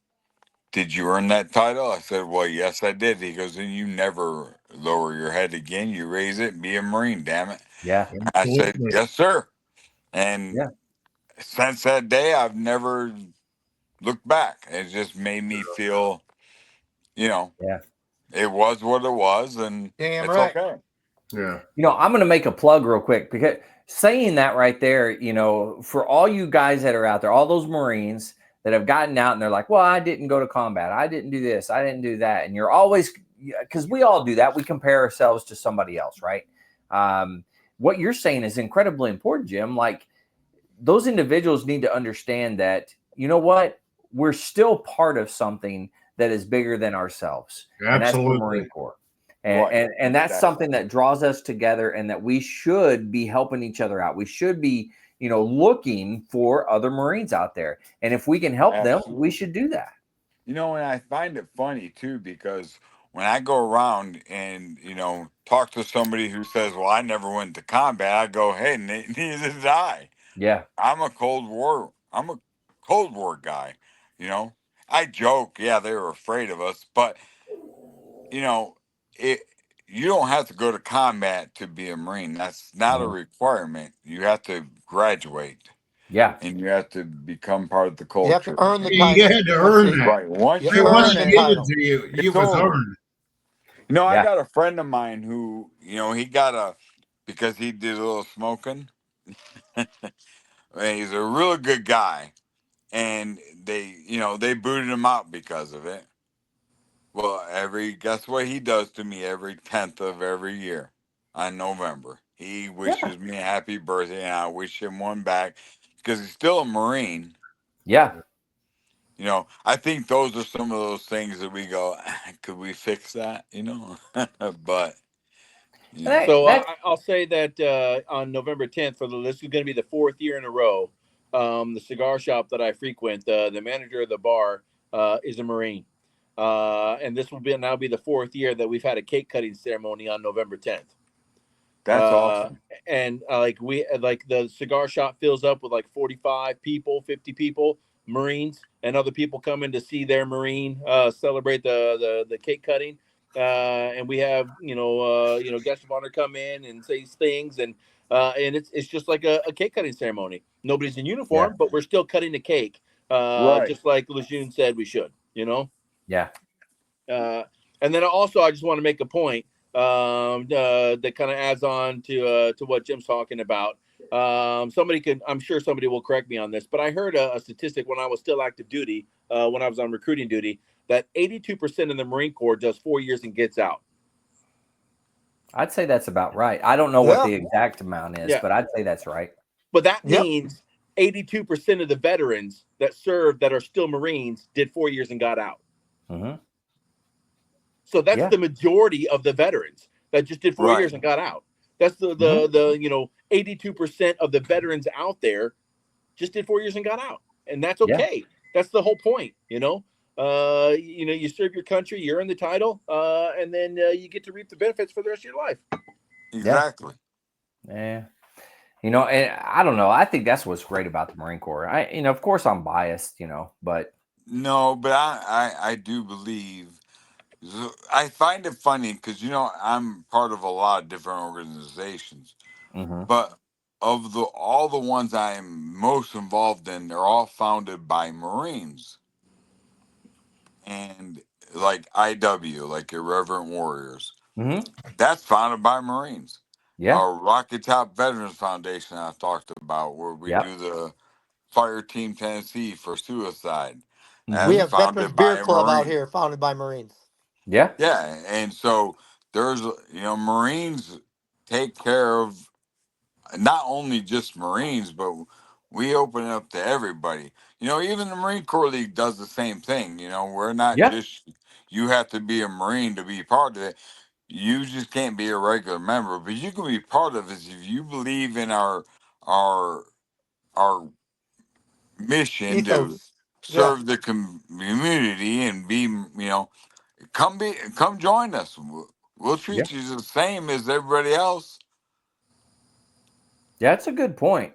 Did you earn that title?" I said, "Well, yes, I did." He goes, "And you never lower your head again. You raise it and be a Marine, damn it." Yeah. I said, Absolutely. "Yes, sir." And Yeah. since that day, I've never looked back. It just made me feel, you know, Yeah. it was what it was, and Damn it's right. okay. Yeah. I'm going to make a plug real quick because saying that right there, for all you guys that are out there, all those Marines that have gotten out and they're like, well, I didn't go to combat. I didn't do this. I didn't do that. And you're always, because we all do that. We compare ourselves to somebody else, right? What you're saying is incredibly important, Jim. Like those individuals need to understand that, you know what? We're still part of something that is bigger than ourselves. And that's the Absolutely. Marine Corps. Right. And that's Exactly. something that draws us together and that we should be helping each other out. We should be, looking for other Marines out there. And if we can help them, we Absolutely. should do that. And I find it funny too because when I go around and talk to somebody who says, "Well, I never went to combat," I go, "Hey, neither did I. Yeah. I'm a Cold War guy." I joke, yeah, they were afraid of us, but it. You don't have to go to combat to be a Marine. That's not a Mhm. requirement. You have to graduate Yeah. and you have to become part of the You have to culture. earn the You title. had to That's earn it. that. Right. Once You They you earn earn wasn't the it, given title. to you. You it's was over. earned. I Yeah. got a friend of mine who, he got because he did a little smoking. He's a really good guy. And they booted him out because of it. Well, guess what he does to me every 10th of every year on November? He Yeah. wishes me a happy birthday, and I wish him one back because he's still a Marine. Yeah. You know, I think those are some of those things that we go, could we fix that? You know, but you know, So That I'll say that on November 10th, this is going to be the fourth year in a row. The cigar shop that I frequent, the manager of the bar is a Marine, and this will now be the fourth year that we've had a cake cutting ceremony on November 10th. that's uh, awesome. and like the cigar shop fills up with like 45 people, 50 people, Marines, and other people coming to see their Marine celebrate the cake cutting. And we have guests of honor come in and say things, and it's just like a cake cutting ceremony. Nobody's in yeah. uniform, but we're still cutting the cake, Right. just like Lejeune said we should. Yeah. Uh, and then also, I just want to make a point that kind of adds on to what Jim's talking about. I'm sure somebody will correct me on this, but I heard a statistic when I was still active duty, when I was on recruiting duty, that 82% of the Marine Corps does 4 years and gets out. I'd say that's about right. I don't know what Yeah. the exact amount is, Yeah, but I'd say that's right. but that Yep. means 82% of the veterans that served that are still Marines did 4 years and got out. Hmm. So that's Yeah. the majority of the veterans that just did 4 years Right. and got out. That's the Mhm. 82% of the veterans out there just did 4 years and got out, and that's Yeah. okay. That's the whole point. You serve your country, you're in the title, and then you get to reap the benefits for the rest of your life. Yeah. Exactly. Yeah. And I don't know. I think that's what's great about the Marine Corps. Of course I'm biased, but No, but I do believe. I find it funny because I'm part of a lot of different organizations, mhm. but of all the ones I'm most involved in, they're all founded by Marines, and like IW, like Irreverent Warriors, Mhm. that's founded by Marines. Yeah. Our Rocky Top Veterans Foundation I talked about, where we Yep. do the Fire Team Tennessee for suicide, We that's Mhm. have Veterans founded Beer by a Club out Marine. here, founded by Marines. Yeah. Yeah, and so there's Marines take care of not only just Marines, but we open it up to everybody. Even the Marine Corps League does the same thing. We're not Yeah. just you have to be a Marine to be part of it. You just can't be a regular member, but you can be part of it if you believe in our our mission to Ethos. Yeah. serve the community and be come join us. We'll Yeah. treat you the same as everybody else. Yeah, that's a good point.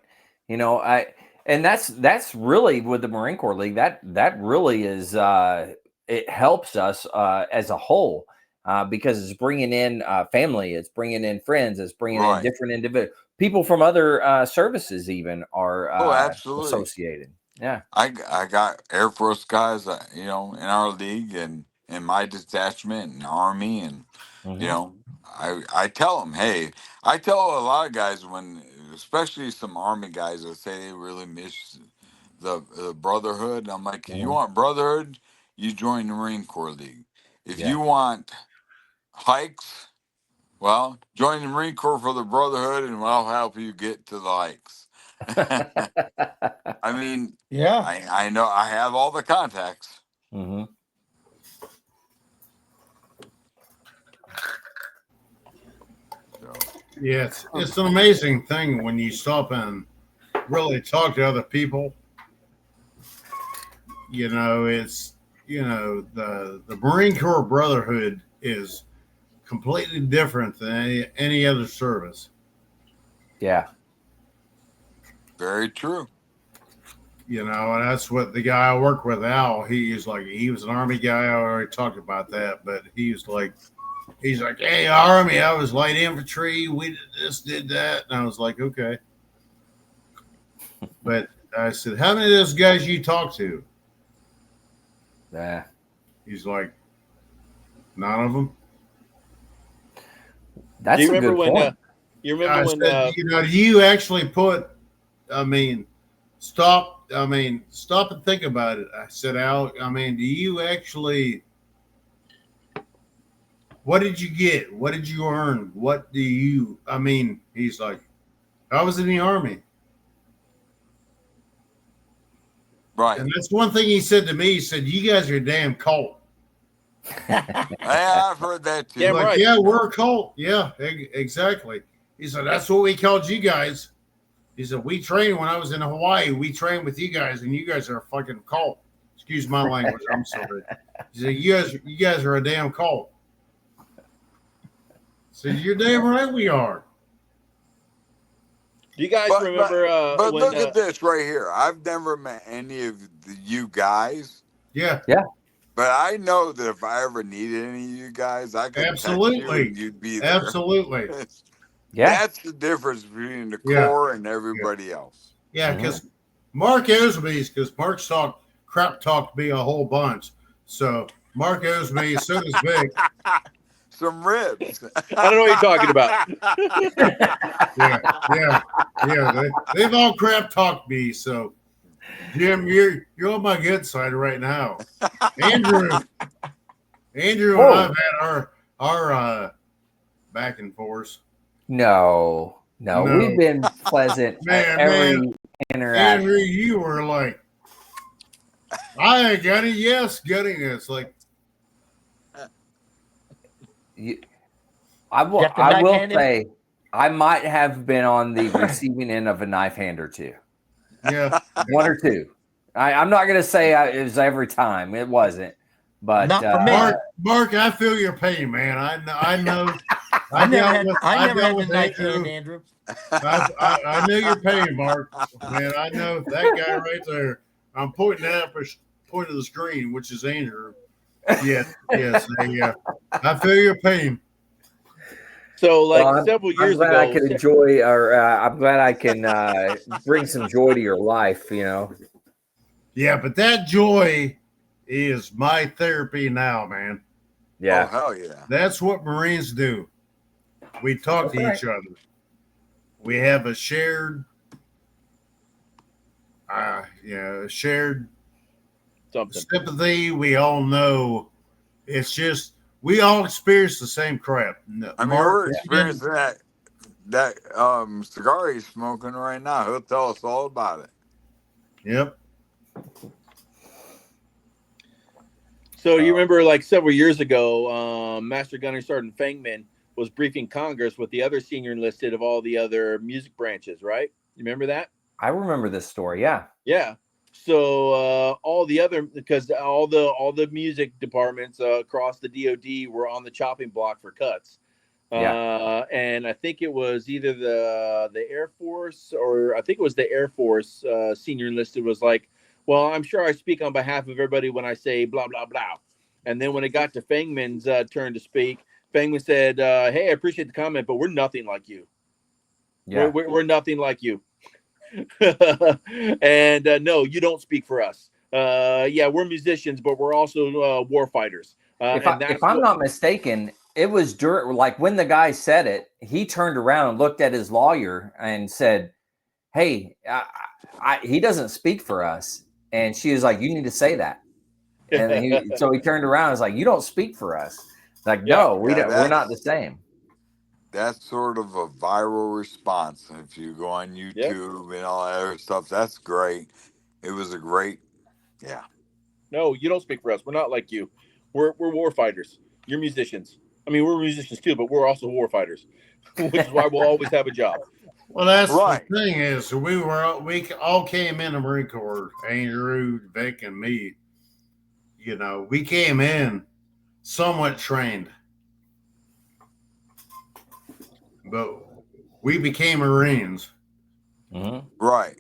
I and that's really with the Marine Corps League. That really is it helps us as a whole because it's bringing in family, it's bringing in friends, it's bringing in Right. different individual people from other services even are Oh, absolutely. associated. Yeah. I got Air Force guys, in our league and in my detachment and Army, and you Hmm. know, I tell them, hey, I tell a lot of guys especially some Army guys that say they really miss the brotherhood. I'm like, if you Hmm. want brotherhood, you join the Marine Corps League. If Yeah. you want hikes, well, join the Marine Corps for the brotherhood, and we'll help you get to the hikes. I mean, Yeah. I know I have all the contacts. Hmm. So Yeah, it's an amazing thing when you stop and really talk to other people. It's the Marine Corps Brotherhood is completely different than any other service. Yeah. very true. And that's what the guy I work with, Al, he was an Army guy. I already talked about that, but he's like, hey, Army, I was light infantry. We did this, did that. And I was like, okay. But I said, how many of those guys you talk to? Yeah. He's like, none of them. Do you That's a remember good when? point. You remember I when? said, do you actually I mean, stop and think about it. I said, Al, do you actually, what did you get? What did you earn? He's like, I was in the Army. Right. And that's one thing he said to me. He said, "You guys are a damn cult." Yeah, I've heard that too. Damn Like, right. yeah, we're a cult. Yeah, exactly. He said, "That's what we called you guys." He said, "We trained when I was in Hawaii. We trained with you guys, and you guys are a fucking cult." Excuse my language. I'm sorry. He said, "You guys are a damn cult." So you're damn right we are. Do you guys remember but when? look at this right here. I've never met any of you guys, Yeah, but I know that if I ever needed any of you guys, I could text you absolutely. and you'd be there. Absolutely. Yeah. That's the difference between the Yeah. core and everybody else. Yeah, because Mark owes me, because Mark's crap talked me a whole bunch. So Mark owes me, so does Vic. Some ribs. I don't know what you're talking about. Yeah. They've all crap talked me. So Jim, you're on my good side right now. Andrew and I've had our back and forth. No, we've been pleasant at every interaction. Andrew, you were like, "I ain't got it. Yes, getting it." It's like, I will You have to knife hand him? say, I might have been on the receiving end of a knife hand or two. yeah, One or two. I'm not going to say it was every time. It wasn't. But Not for me. Mark, I feel your pain, man. I know. I never had dealt the with knife Andrew. hand, Andrew. I know your pain, Mark. Man, I know that guy right there. I'm pointing at the point of the screen, which is Andrew. Yes. Yeah. I feel your pain. So, like Well, several years I'm glad ago, I can enjoy, or I'm glad I can bring some joy to your life. You know. Yeah, but that joy is my therapy now, man. Yeah. Oh, hell yeah. That's what Marines do. We talk to each other. We have a shared something. sympathy. We all know. It's just we all experience the same crap. I mean, we're experiencing that cigar he's smoking right now. He'll tell us all about it. Yep. So you remember, like several years ago, Master Gunner Sergeant Fangman was briefing Congress with the other senior enlisted of all the other music branches, right? You remember that? I remember this story. Yeah. Yeah. So all the other, because all the music departments across the DoD were on the chopping block for cuts. And I think it was either the Air Force, or I think it was the Air Force senior enlisted was like, well, I'm sure I speak on behalf of everybody when I say blah, blah, blah. And then when it got to Fangman's turn to speak, Fangman said, hey, I appreciate the comment, but we're nothing like you. Yeah. We're nothing like you. And no, you don't speak for us. Yeah, we're musicians, but we're also war fighters. If I'm not mistaken, it was during, like, when the guy said it, he turned around and looked at his lawyer and said, hey, he doesn't speak for us. And she was like, you need to say that. And so he turned around and was like, you don't speak for us. Like, no, we're not the same. That's sort of a viral response. If you go on YouTube and all that other stuff, that's great. It was a great, No, you don't speak for us. We're not like you. We're war fighters. You're musicians. I mean, we're musicians too, but we're also war fighters, which is why we'll always have a job. Well, that's right. The thing is, we all came in the Marine Corps, Andrew, Vic, and me. You know, we came in somewhat trained, but we became Marines. Mm-hmm. Right.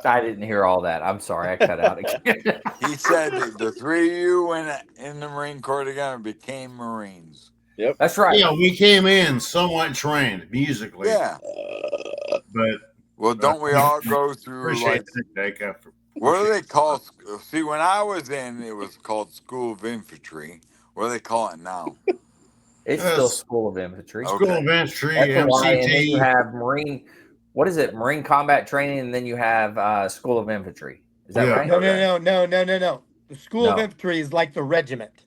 I didn't hear all that. I'm sorry. I cut out again. He said that the three of you went in the Marine Corps together and became Marines. Yep. That's right. Yeah, we came in somewhat trained musically. Yeah. But well, don't we all go through like what do they call? See, when I was in, it was called School of Infantry. What do they call it now? It's still School of Infantry. School of Infantry, MCT. And then you have Marine. What is it? Marine Combat Training, and then you have School of Infantry. Is that right? No. The School of Infantry is like the regiment.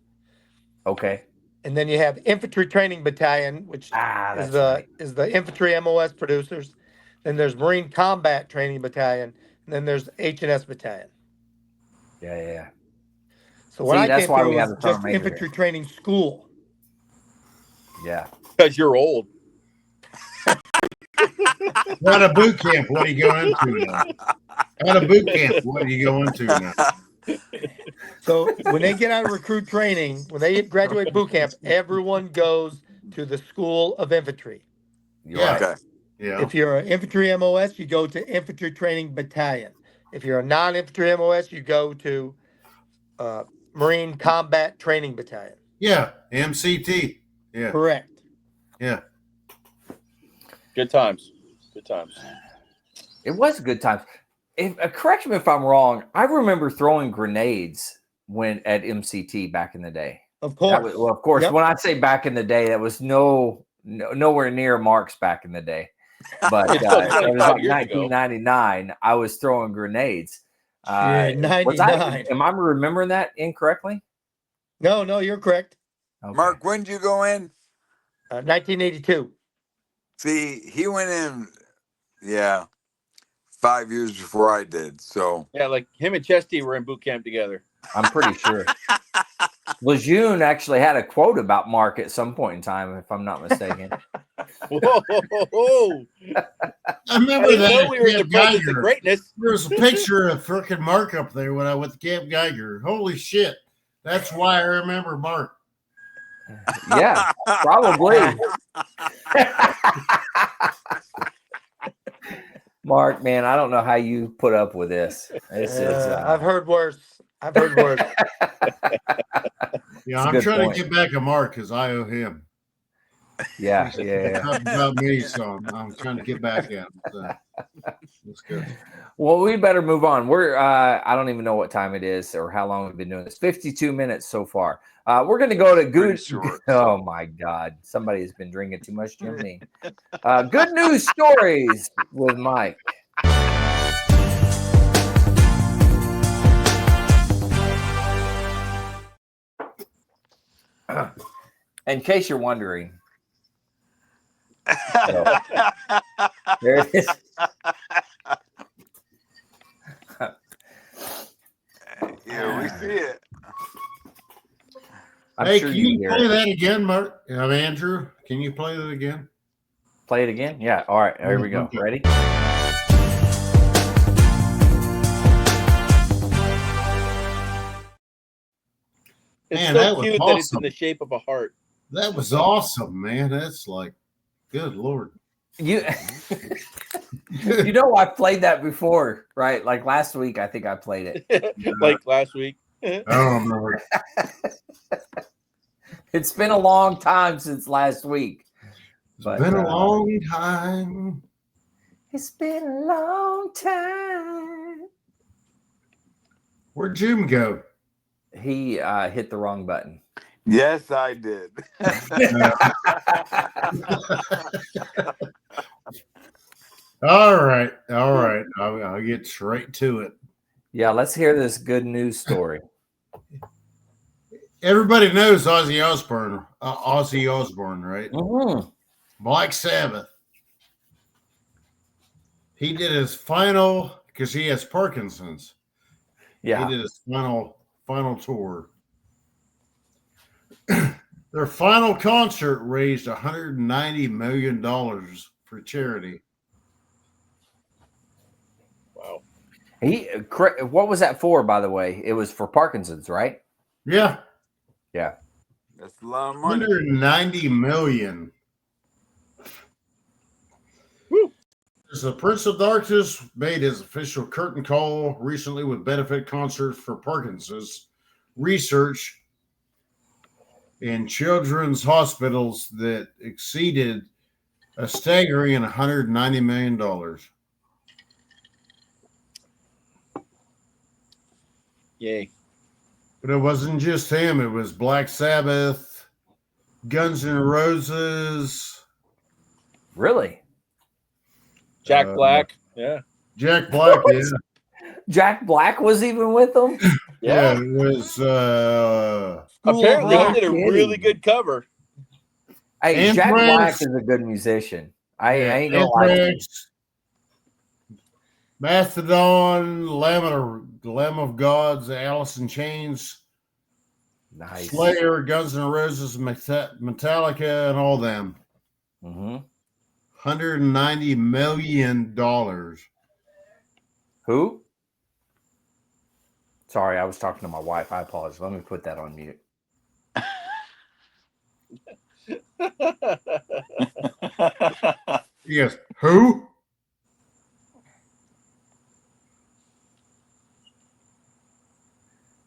Okay. And then you have Infantry Training Battalion, which is the infantry MOS producers. Then there's Marine Combat Training Battalion, and then there's H&S Battalion. Yeah. So when I that's came why through, we it have was the sergeant just major infantry training school. Yeah. Because you're old. Out of boot camp, what do you go into now? Out of boot camp, what do you go into now? So when they get out of recruit training, when they graduate boot camp, everyone goes to the School of Infantry. Yeah. Right. Okay. Yeah. If you're an infantry MOS, you go to Infantry Training Battalion. If you're a non-infantry MOS, you go to Marine Combat Training Battalion. Yeah. MCT. Yeah. Correct. Yeah. Good times. Good times. It was good times. Correct me if I'm wrong. I remember throwing grenades when at MCT back in the day. Of course. Of course. Yep. When I say back in the day, that was nowhere near Mark's back in the day. But it was 25 like years ago. 1999. I was throwing grenades. Yeah, 99. Am I remembering that incorrectly? No, you're correct. Okay. Mark, when did you go in? 1982. See, he went in, 5 years before I did. So Yeah, like him and Chesty were in boot camp together. I'm pretty sure. Lejeune actually had a quote about Mark at some point in time, if I'm not mistaken. Whoa. I remember I didn't know that. we were in the Camp presence of Geiger. greatness. There was a picture of frickin' Mark up there when I went to Camp Geiger. Holy shit. That's why I remember Mark. Yeah, probably. Mark, man, I don't know how you put up with this. I've heard worse. Yeah, It's a I'm good trying point. to get back at Mark because I owe him. Yeah. Talk about me, so I'm trying to get back at him. So that's good. Well, we better move on. We're I don't even know what time it is or how long we've been doing this. 52 minutes so far. We're going to go to good. short. Oh my God, somebody has been drinking too much Jim Beam. Good news stories with Mike. In case you're wondering, so, there it is. Yeah, we see it. I'm sure Can you hear play it. that again, Mark? Andrew, can you play that again? Play it again? Yeah. All right. Here we go. Okay. Ready? It's Man, so that was cute that it's in awesome. the shape of a heart. That was awesome, man. That's like, good Lord. You know, I played that before, right? Like last week, I think I played it. Like last week. I don't remember. It's been a long time since last week. But, It's been a long time. It's been a long time. Where'd Jim go? He hit the wrong button. Yes, I did. All right. I'll get straight to it. Yeah, let's hear this good news story. Everybody knows Ozzy Osbourne, right? Mm-hmm. Black Sabbath. He did his final, because he has Parkinson's. Yeah. He did his final tour. Their final concert raised $190 million for charity. Wow. What was that for, by the way? It was for Parkinson's, right? Yeah. Yeah. That's a lot of money. $190 million. Woo. The Prince of Darkness made his official curtain call recently with benefit concerts for Parkinson's research in children's hospitals that exceeded a staggering $190 million. Yay. But it wasn't just him. It was Black Sabbath, Guns N' Roses. Really? Jack Black. Yeah. Jack Black, yeah. Jack Black was even with them? Yeah, it was Apparently, Rock. he did a really good cover. Hey, Jack Anthrax. Black is a good musician. I ain't gonna lie to you. Anthrax, Mastodon, Lamb of Gods, Alice in Chains, Nice. Slayer, Guns N' Roses, Metallica, and all them. Mm-hmm. $190 million. Who? Sorry, I was talking to my wife. I apologize. Let me put that on mute. He goes, who?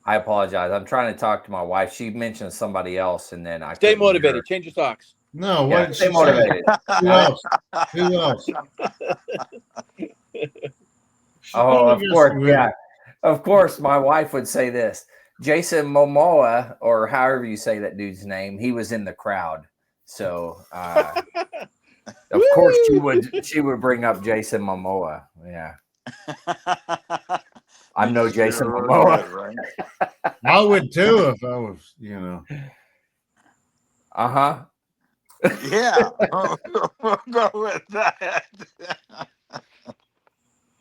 I apologize. I'm trying to talk to my wife. She mentioned somebody else, and then I Stay couldn't hear motivated. her. Change your socks. No, what Yeah, did stay she motivated. say? Who else? Who else? She Oh, told of me course, yesterday. yeah. Of course, my wife would say this. Jason Momoa, or however you say that dude's name, he was in the crowd. So, of course, she would bring up Jason Momoa. Yeah, I'm no Jason Momoa. Right? I would too if I was, Uh-huh. Yeah. We'll go with that.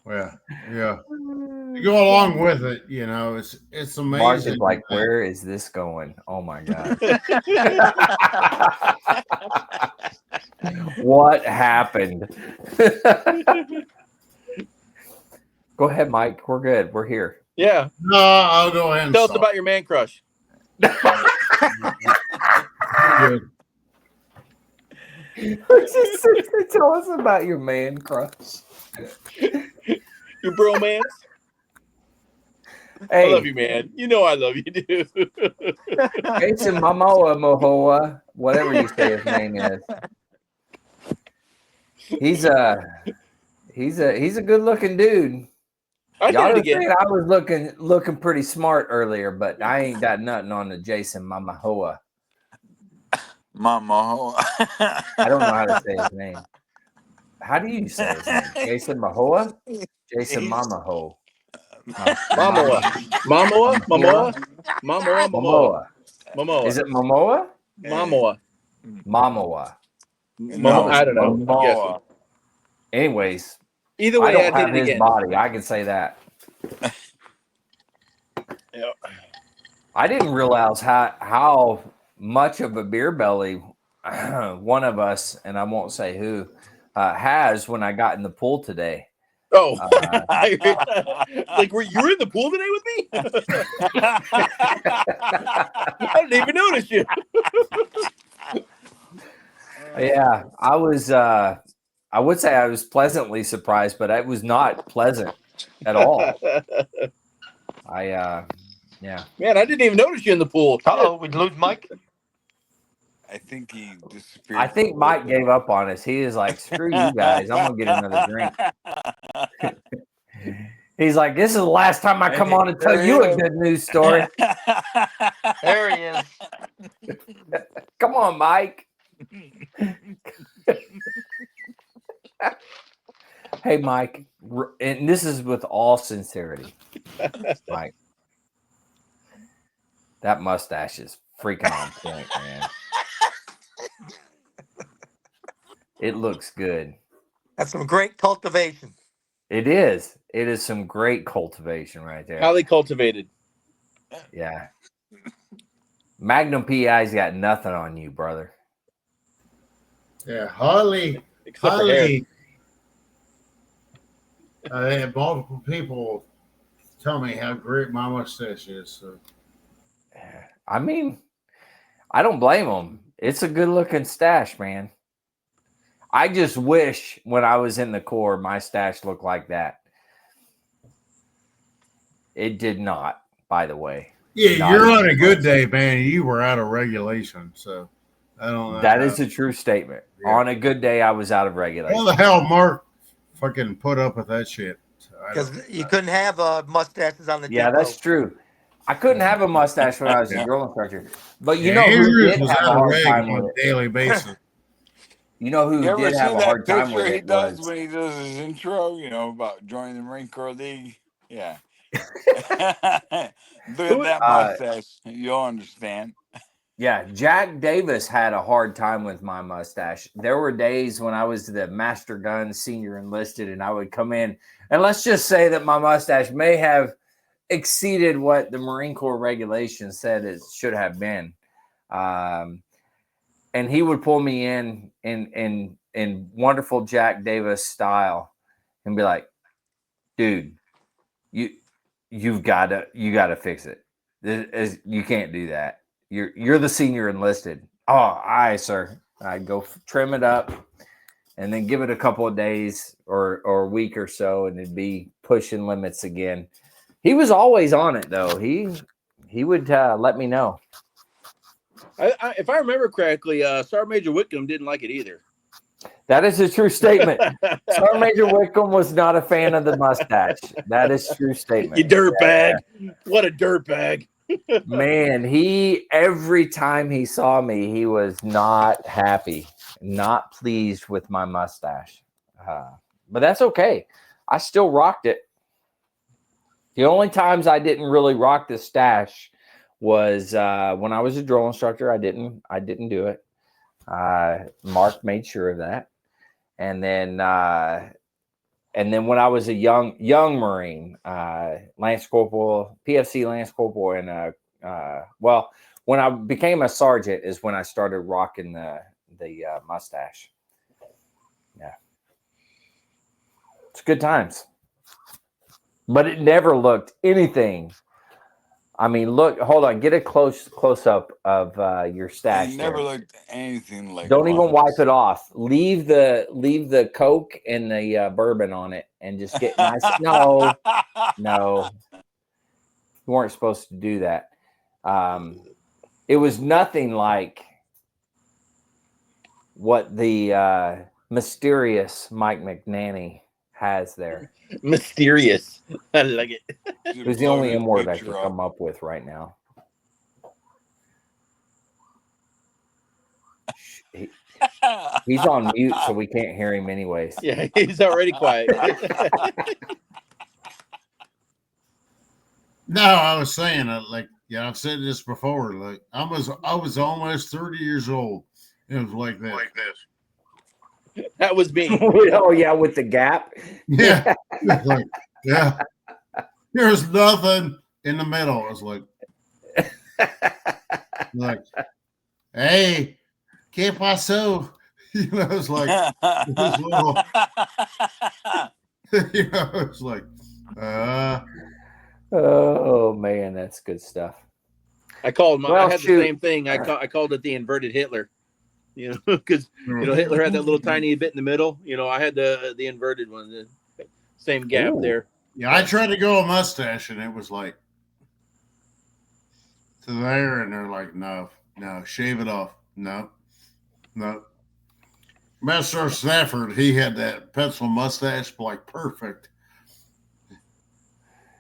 Well, yeah. To go along with it, it's Mark amazing. is like, where is this going? Oh my God. What happened? Go ahead, Mike. We're good. We're here. Yeah. No, I'll go ahead and Tell us stop. about your man crush. Good. Tell us about your man crush. Your bromance. Hey, I love you, man. You know I love you, dude. Jason Momoa, whatever you say his name is. He's a good looking dude. I Y'all did it were again. saying I was looking pretty smart earlier, but I ain't got nothing on the Jason Momoa. Mama. I don't know how to say his name. How do you say his name? Jason Momoa? Jason Momoa. Momoa. Momoa. Is it Momoa? Momoa. Momoa. Momo. I don't know. I'm guessing. Momoa. Anyways, Either I way, I don't did have it his again. body. I can say that. Yep. I didn't realize how much of a beer belly one of us, and I won't say who, has when I got in the pool today. Oh, like you were in the pool today with me? I didn't even notice you. Yeah, I was. I would say I was pleasantly surprised, but it was not pleasant at all. Yeah. Man, I didn't even notice you in the pool. Uh-oh, we lose Mike? I think he disappeared. I think Mike gave up on us. He is like, screw you guys. I'm going to get another drink. He's like, this is the last time I come on and tell you a good news story. There he is. Come on, Mike. Hey, Mike, and this is with all sincerity, Mike. That mustache is freaking on point, man. It looks good. That's some great cultivation. It is. It is some great cultivation right there. Highly cultivated. Yeah. Magnum PI's got nothing on you, brother. Yeah, Harley. Except for hair. I had multiple people tell me how great my mustache is. So. I mean, I don't blame them. It's a good looking stash, man. I just wish when I was in the Corps, my stash looked like that. It did not, by the way. Yeah, you're on a good day, man. You were out of regulation, so I don't know. That is a true statement. Yeah. On a good day, I was out of regulation. How the hell Mark fucking put up with that shit? Because you couldn't have mustaches on the Yeah, depot. that's true. I couldn't have a mustache when I was a drill instructor. But you know Andrews who did was have a out of hard reg time on with a daily basis. You know who You ever did have see a hard that time with picture he it does was... when he does his intro, about joining the Marine Corps League? Yeah. Look at that mustache. You'll understand. Yeah, Jack Davis had a hard time with my mustache. There were days when I was the Master Gun Senior Enlisted, and I would come in, and let's just say that my mustache may have exceeded what the Marine Corps regulations said it should have been. And he would pull me in wonderful Jack Davis style and be like, "Dude, you gotta fix it. You can't do that. You're the Senior Enlisted." Oh, aye, sir. I'd go trim it up and then give it a couple of days or a week or so, and it'd be pushing limits again. He was always on it, though. He would let me know. If I remember correctly, Sergeant Major Whitcomb didn't like it either. That is a true statement. Sergeant Major Whitcomb was not a fan of the mustache. That is a true statement. You dirtbag. Yeah. What a dirtbag. Man, every time he saw me, he was not happy, not pleased with my mustache. But that's okay. I still rocked it. The only times I didn't really rock the stash was when I was a drill instructor. I didn't do it. Mark made sure of that. And then when I was a young Marine, Lance Corporal, PFC Lance Corporal, and when I became a sergeant is when I started rocking the mustache. Yeah, it's good times, but it never looked anything. I mean, look, hold on, get a close up of your stash. It never looked anything like. Don't even wipe it off. Leave the Coke and the bourbon on it, and just get nice. No, you weren't supposed to do that. It was nothing like what the mysterious Mike McNanny has there. Mysterious. I like it. It was the only M word I could come up with right now. He's on mute, so we can't hear him anyways. Yeah, he's already quiet. No, I was saying, I've said this before. Like, I was almost 30 years old. It was like this. That was me. Oh yeah, with the gap. Yeah. Like, yeah. There's nothing in the middle. I was like, hey, ¿qué pasó? You know, it's like, it was little, you know, it's like, oh man, that's good stuff. I called I had the same thing. I called it the inverted Hitler. You know, because Hitler had that little tiny bit in the middle. You know, I had the inverted one, the same gap there. Yeah, I tried to grow a mustache, and it was like to there, and they're like, no, shave it off. No. Master Stafford, he had that pencil mustache, like perfect.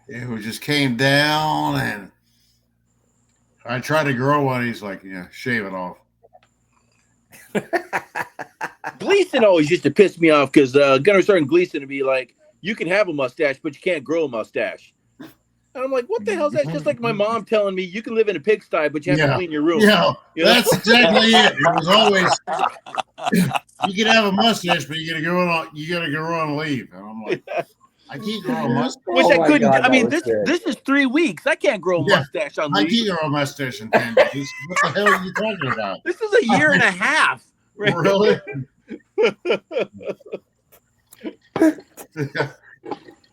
It just came down, and I tried to grow one. He's like, yeah, shave it off. Gleason always used to piss me off because Gunner Sergeant Gleason would be like, you can have a mustache, but you can't grow a mustache. And I'm like, what the hell is that? It's just like my mom telling me you can live in a pigsty, but you have to clean your room. Yeah, that's exactly it. It was always, you can have a mustache, but you gotta go on leave. And I'm like, I can't grow a mustache. Which I couldn't. God, I mean, this is 3 weeks. I can't grow a mustache on leave. I can't grow a mustache in 10 days. What the hell are you talking about? This is a year and a half. Right? Really?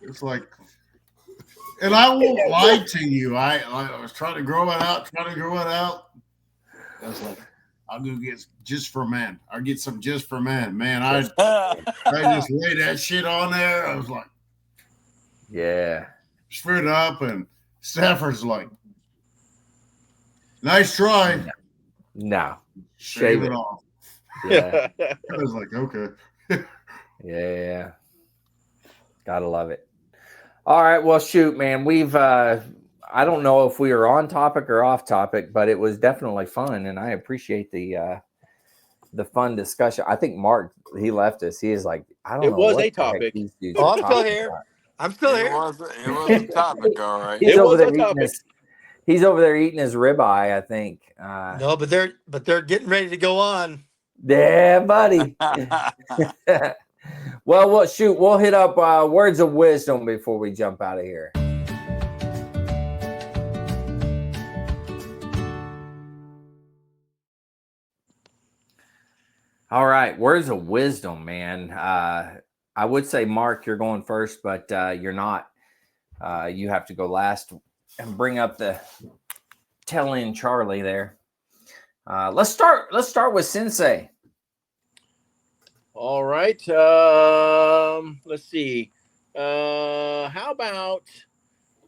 It's like, and I won't lie to you. I was trying to grow it out. I was like, I'll go get just for men. I'll get some just for men. Man, I just laid that shit on there. I was like, yeah, screwed it up, and Stafford's like, nice try. No, shave it off. Yeah. I was like, okay. Yeah. Gotta love it. All right. Well, shoot, man. We've, I don't know if we are on topic or off topic, but it was definitely fun. And I appreciate the fun discussion. I think Mark, he left us. He is like, I don't know. It was a topic. Oh, I'm still here. I'm still here. It was a topic, all right. He's over there eating He's over there eating his ribeye, I think. No, but they're getting ready to go on. Yeah, buddy. Well, shoot, we'll hit up words of wisdom before we jump out of here. All right, words of wisdom, man. I would say, Mark, you're going first, but you're not. You have to go last and bring up the tell in Charlie there. Let's start with Sensei. All right. Let's see. How about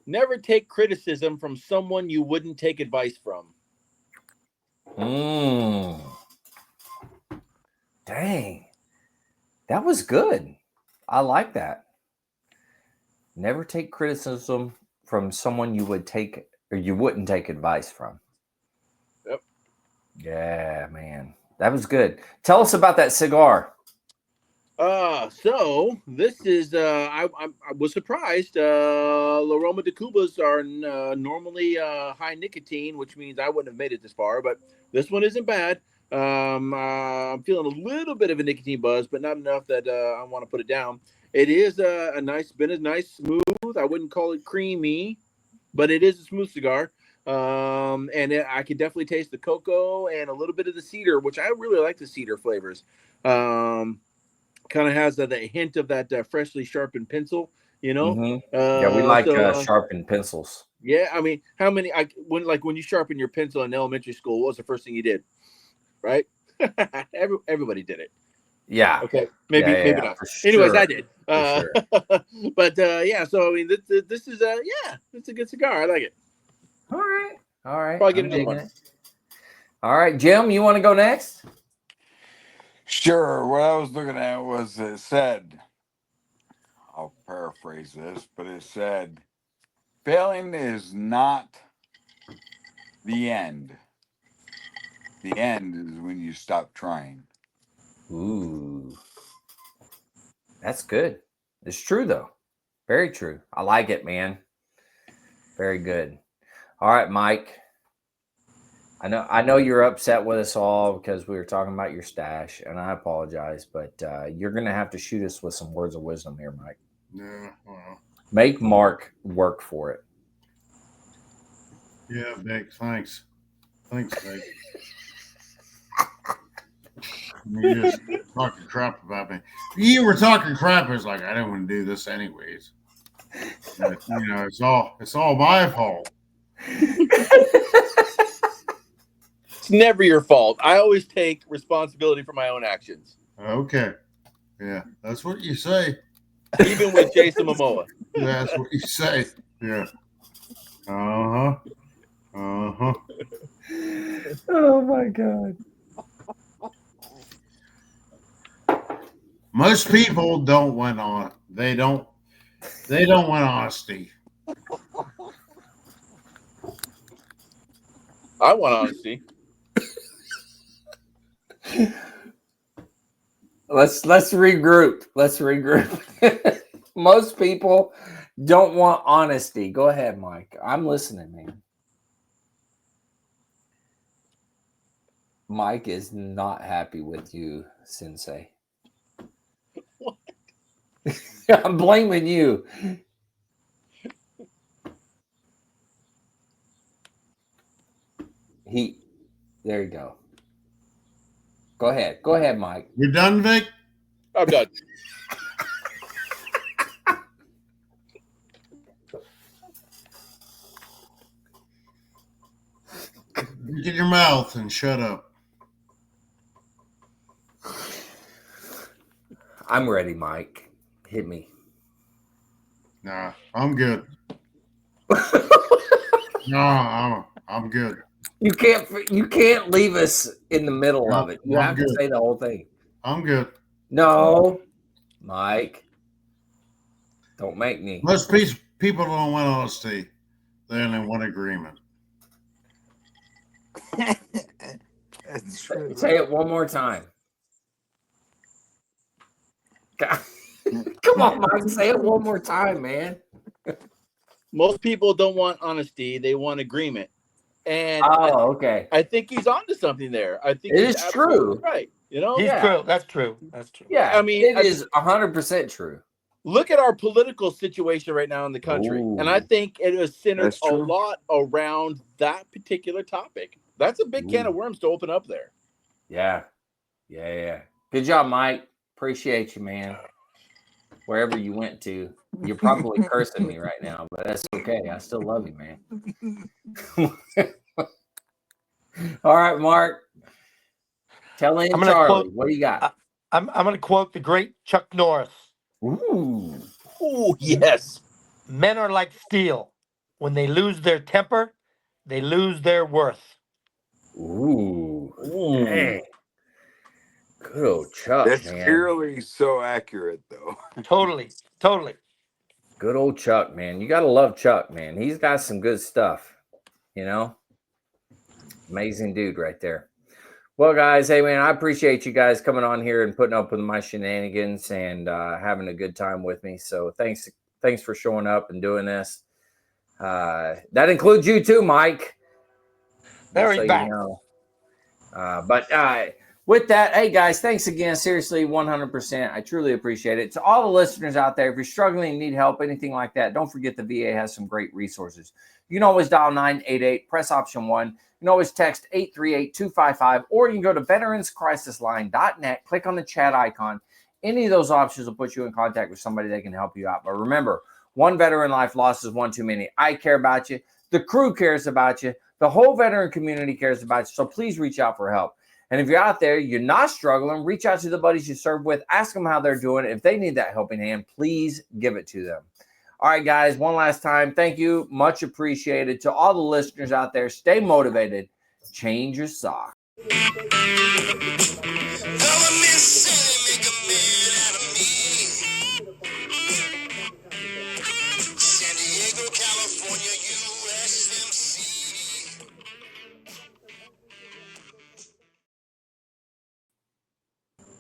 never take criticism from someone you wouldn't take advice from? Dang. That was good. I like that. Never take criticism from someone you wouldn't take advice from. Yep. Yeah, man. That was good. Tell us about that cigar. So this is I was surprised. L'aroma de Cubas are normally high nicotine, which means I wouldn't have made it this far, but this one isn't bad. I'm feeling a little bit of a nicotine buzz, but not enough that I want to put it down. It is been a nice smooth. I wouldn't call it creamy, but it is a smooth cigar. I can definitely taste the cocoa and a little bit of the cedar, which I really like the cedar flavors. Kind of has that hint of that freshly sharpened pencil, you know. Mm-hmm. Yeah, we like sharpened pencils. Yeah, I mean, when you sharpen your pencil in elementary school, what was the first thing you did? Right? Everybody did it. Yeah. Okay. Maybe not. Anyways, I did. Sure. But yeah. So I mean, this is it's a good cigar. I like it. All right. Probably get another one. All right, Jim, you want to go next? Sure. What I was looking at was it said, I'll paraphrase this, but it said, failing is not the end. The end is when you stop trying. Ooh. That's good. It's true, though. Very true. I like it, man. Very good. All right, Mike. I know you're upset with us all because we were talking about your stash, and I apologize, but you're going to have to shoot us with some words of wisdom here, Mike. Yeah, well. Make Mark work for it. Yeah, Vic, thanks. Thanks, Vic. You just talking crap about me. You were talking crap. It's like I didn't want to do this anyways. But, it's all my fault. It's never your fault. I always take responsibility for my own actions. Okay. Yeah, that's what you say. Even with Jason Momoa. That's what you say. Yeah. Uh-huh. Uh-huh. Oh my God. Most people don't want on. They don't want honesty. I want honesty. Let's regroup. Most people don't want honesty. Go ahead, Mike. I'm listening, man. Mike is not happy with you, Sensei. What? I'm blaming you. There you go. Go ahead, Mike. You done, Vic? I'm done. Get your mouth and shut up. I'm ready, Mike. Hit me. Nah, I'm good. No, I'm good. You can't leave us in the middle of it. You have to say the whole thing. I'm good. No, Mike. Don't make me. Most people don't want honesty. They only want agreement. That's true. Say it one more time. God. Come on, Mike. Say it one more time, man. Most people don't want honesty; they want agreement. And okay. I think he's onto something there. I think It he's is absolutely true. right. You know, He's Yeah. true. That's true. That's true. Yeah, I mean, it is 100% true. look at our political situation right now in the country, and I Ooh. think it is centered That's a true. lot around that particular topic. That's a big can of worms to open up there. Yeah. Good job, Mike. Appreciate you, man. Wherever you went to, you're probably cursing me right now, but that's okay. I still love you, man. All right, Mark. Tell in Charlie. What do you got? I'm going to quote the great Chuck Norris. Ooh. Oh, yes. Men are like steel. When they lose their temper, they lose their worth. Ooh. Dang. Good old Chuck, That's man. purely so accurate, though. Totally. Good old Chuck, man. You got to love Chuck, man. He's got some good stuff, you know? Amazing dude right there. Well, guys, hey, man, I appreciate you guys coming on here and putting up with my shenanigans and having a good time with me. So thanks for showing up and doing this. That includes you too, Mike. There he's back. You know. But with that, hey, guys, thanks again. Seriously, 100%. I truly appreciate it. To all the listeners out there, if you're struggling and need help, anything like that, don't forget the VA has some great resources. You can always dial 988, press option 1. You can always text 838-255, or you can go to veteranscrisisline.net, click on the chat icon. Any of those options will put you in contact with somebody that can help you out. But remember, one veteran life lost is one too many. I care about you. The crew cares about you. The whole veteran community cares about you. So please reach out for help. And if you're out there, you're not struggling, reach out to the buddies you serve with. Ask them how they're doing. If they need that helping hand, please give it to them. All right, guys, one last time. Thank you. Much appreciated. To all the listeners out there, stay motivated. Change your sock.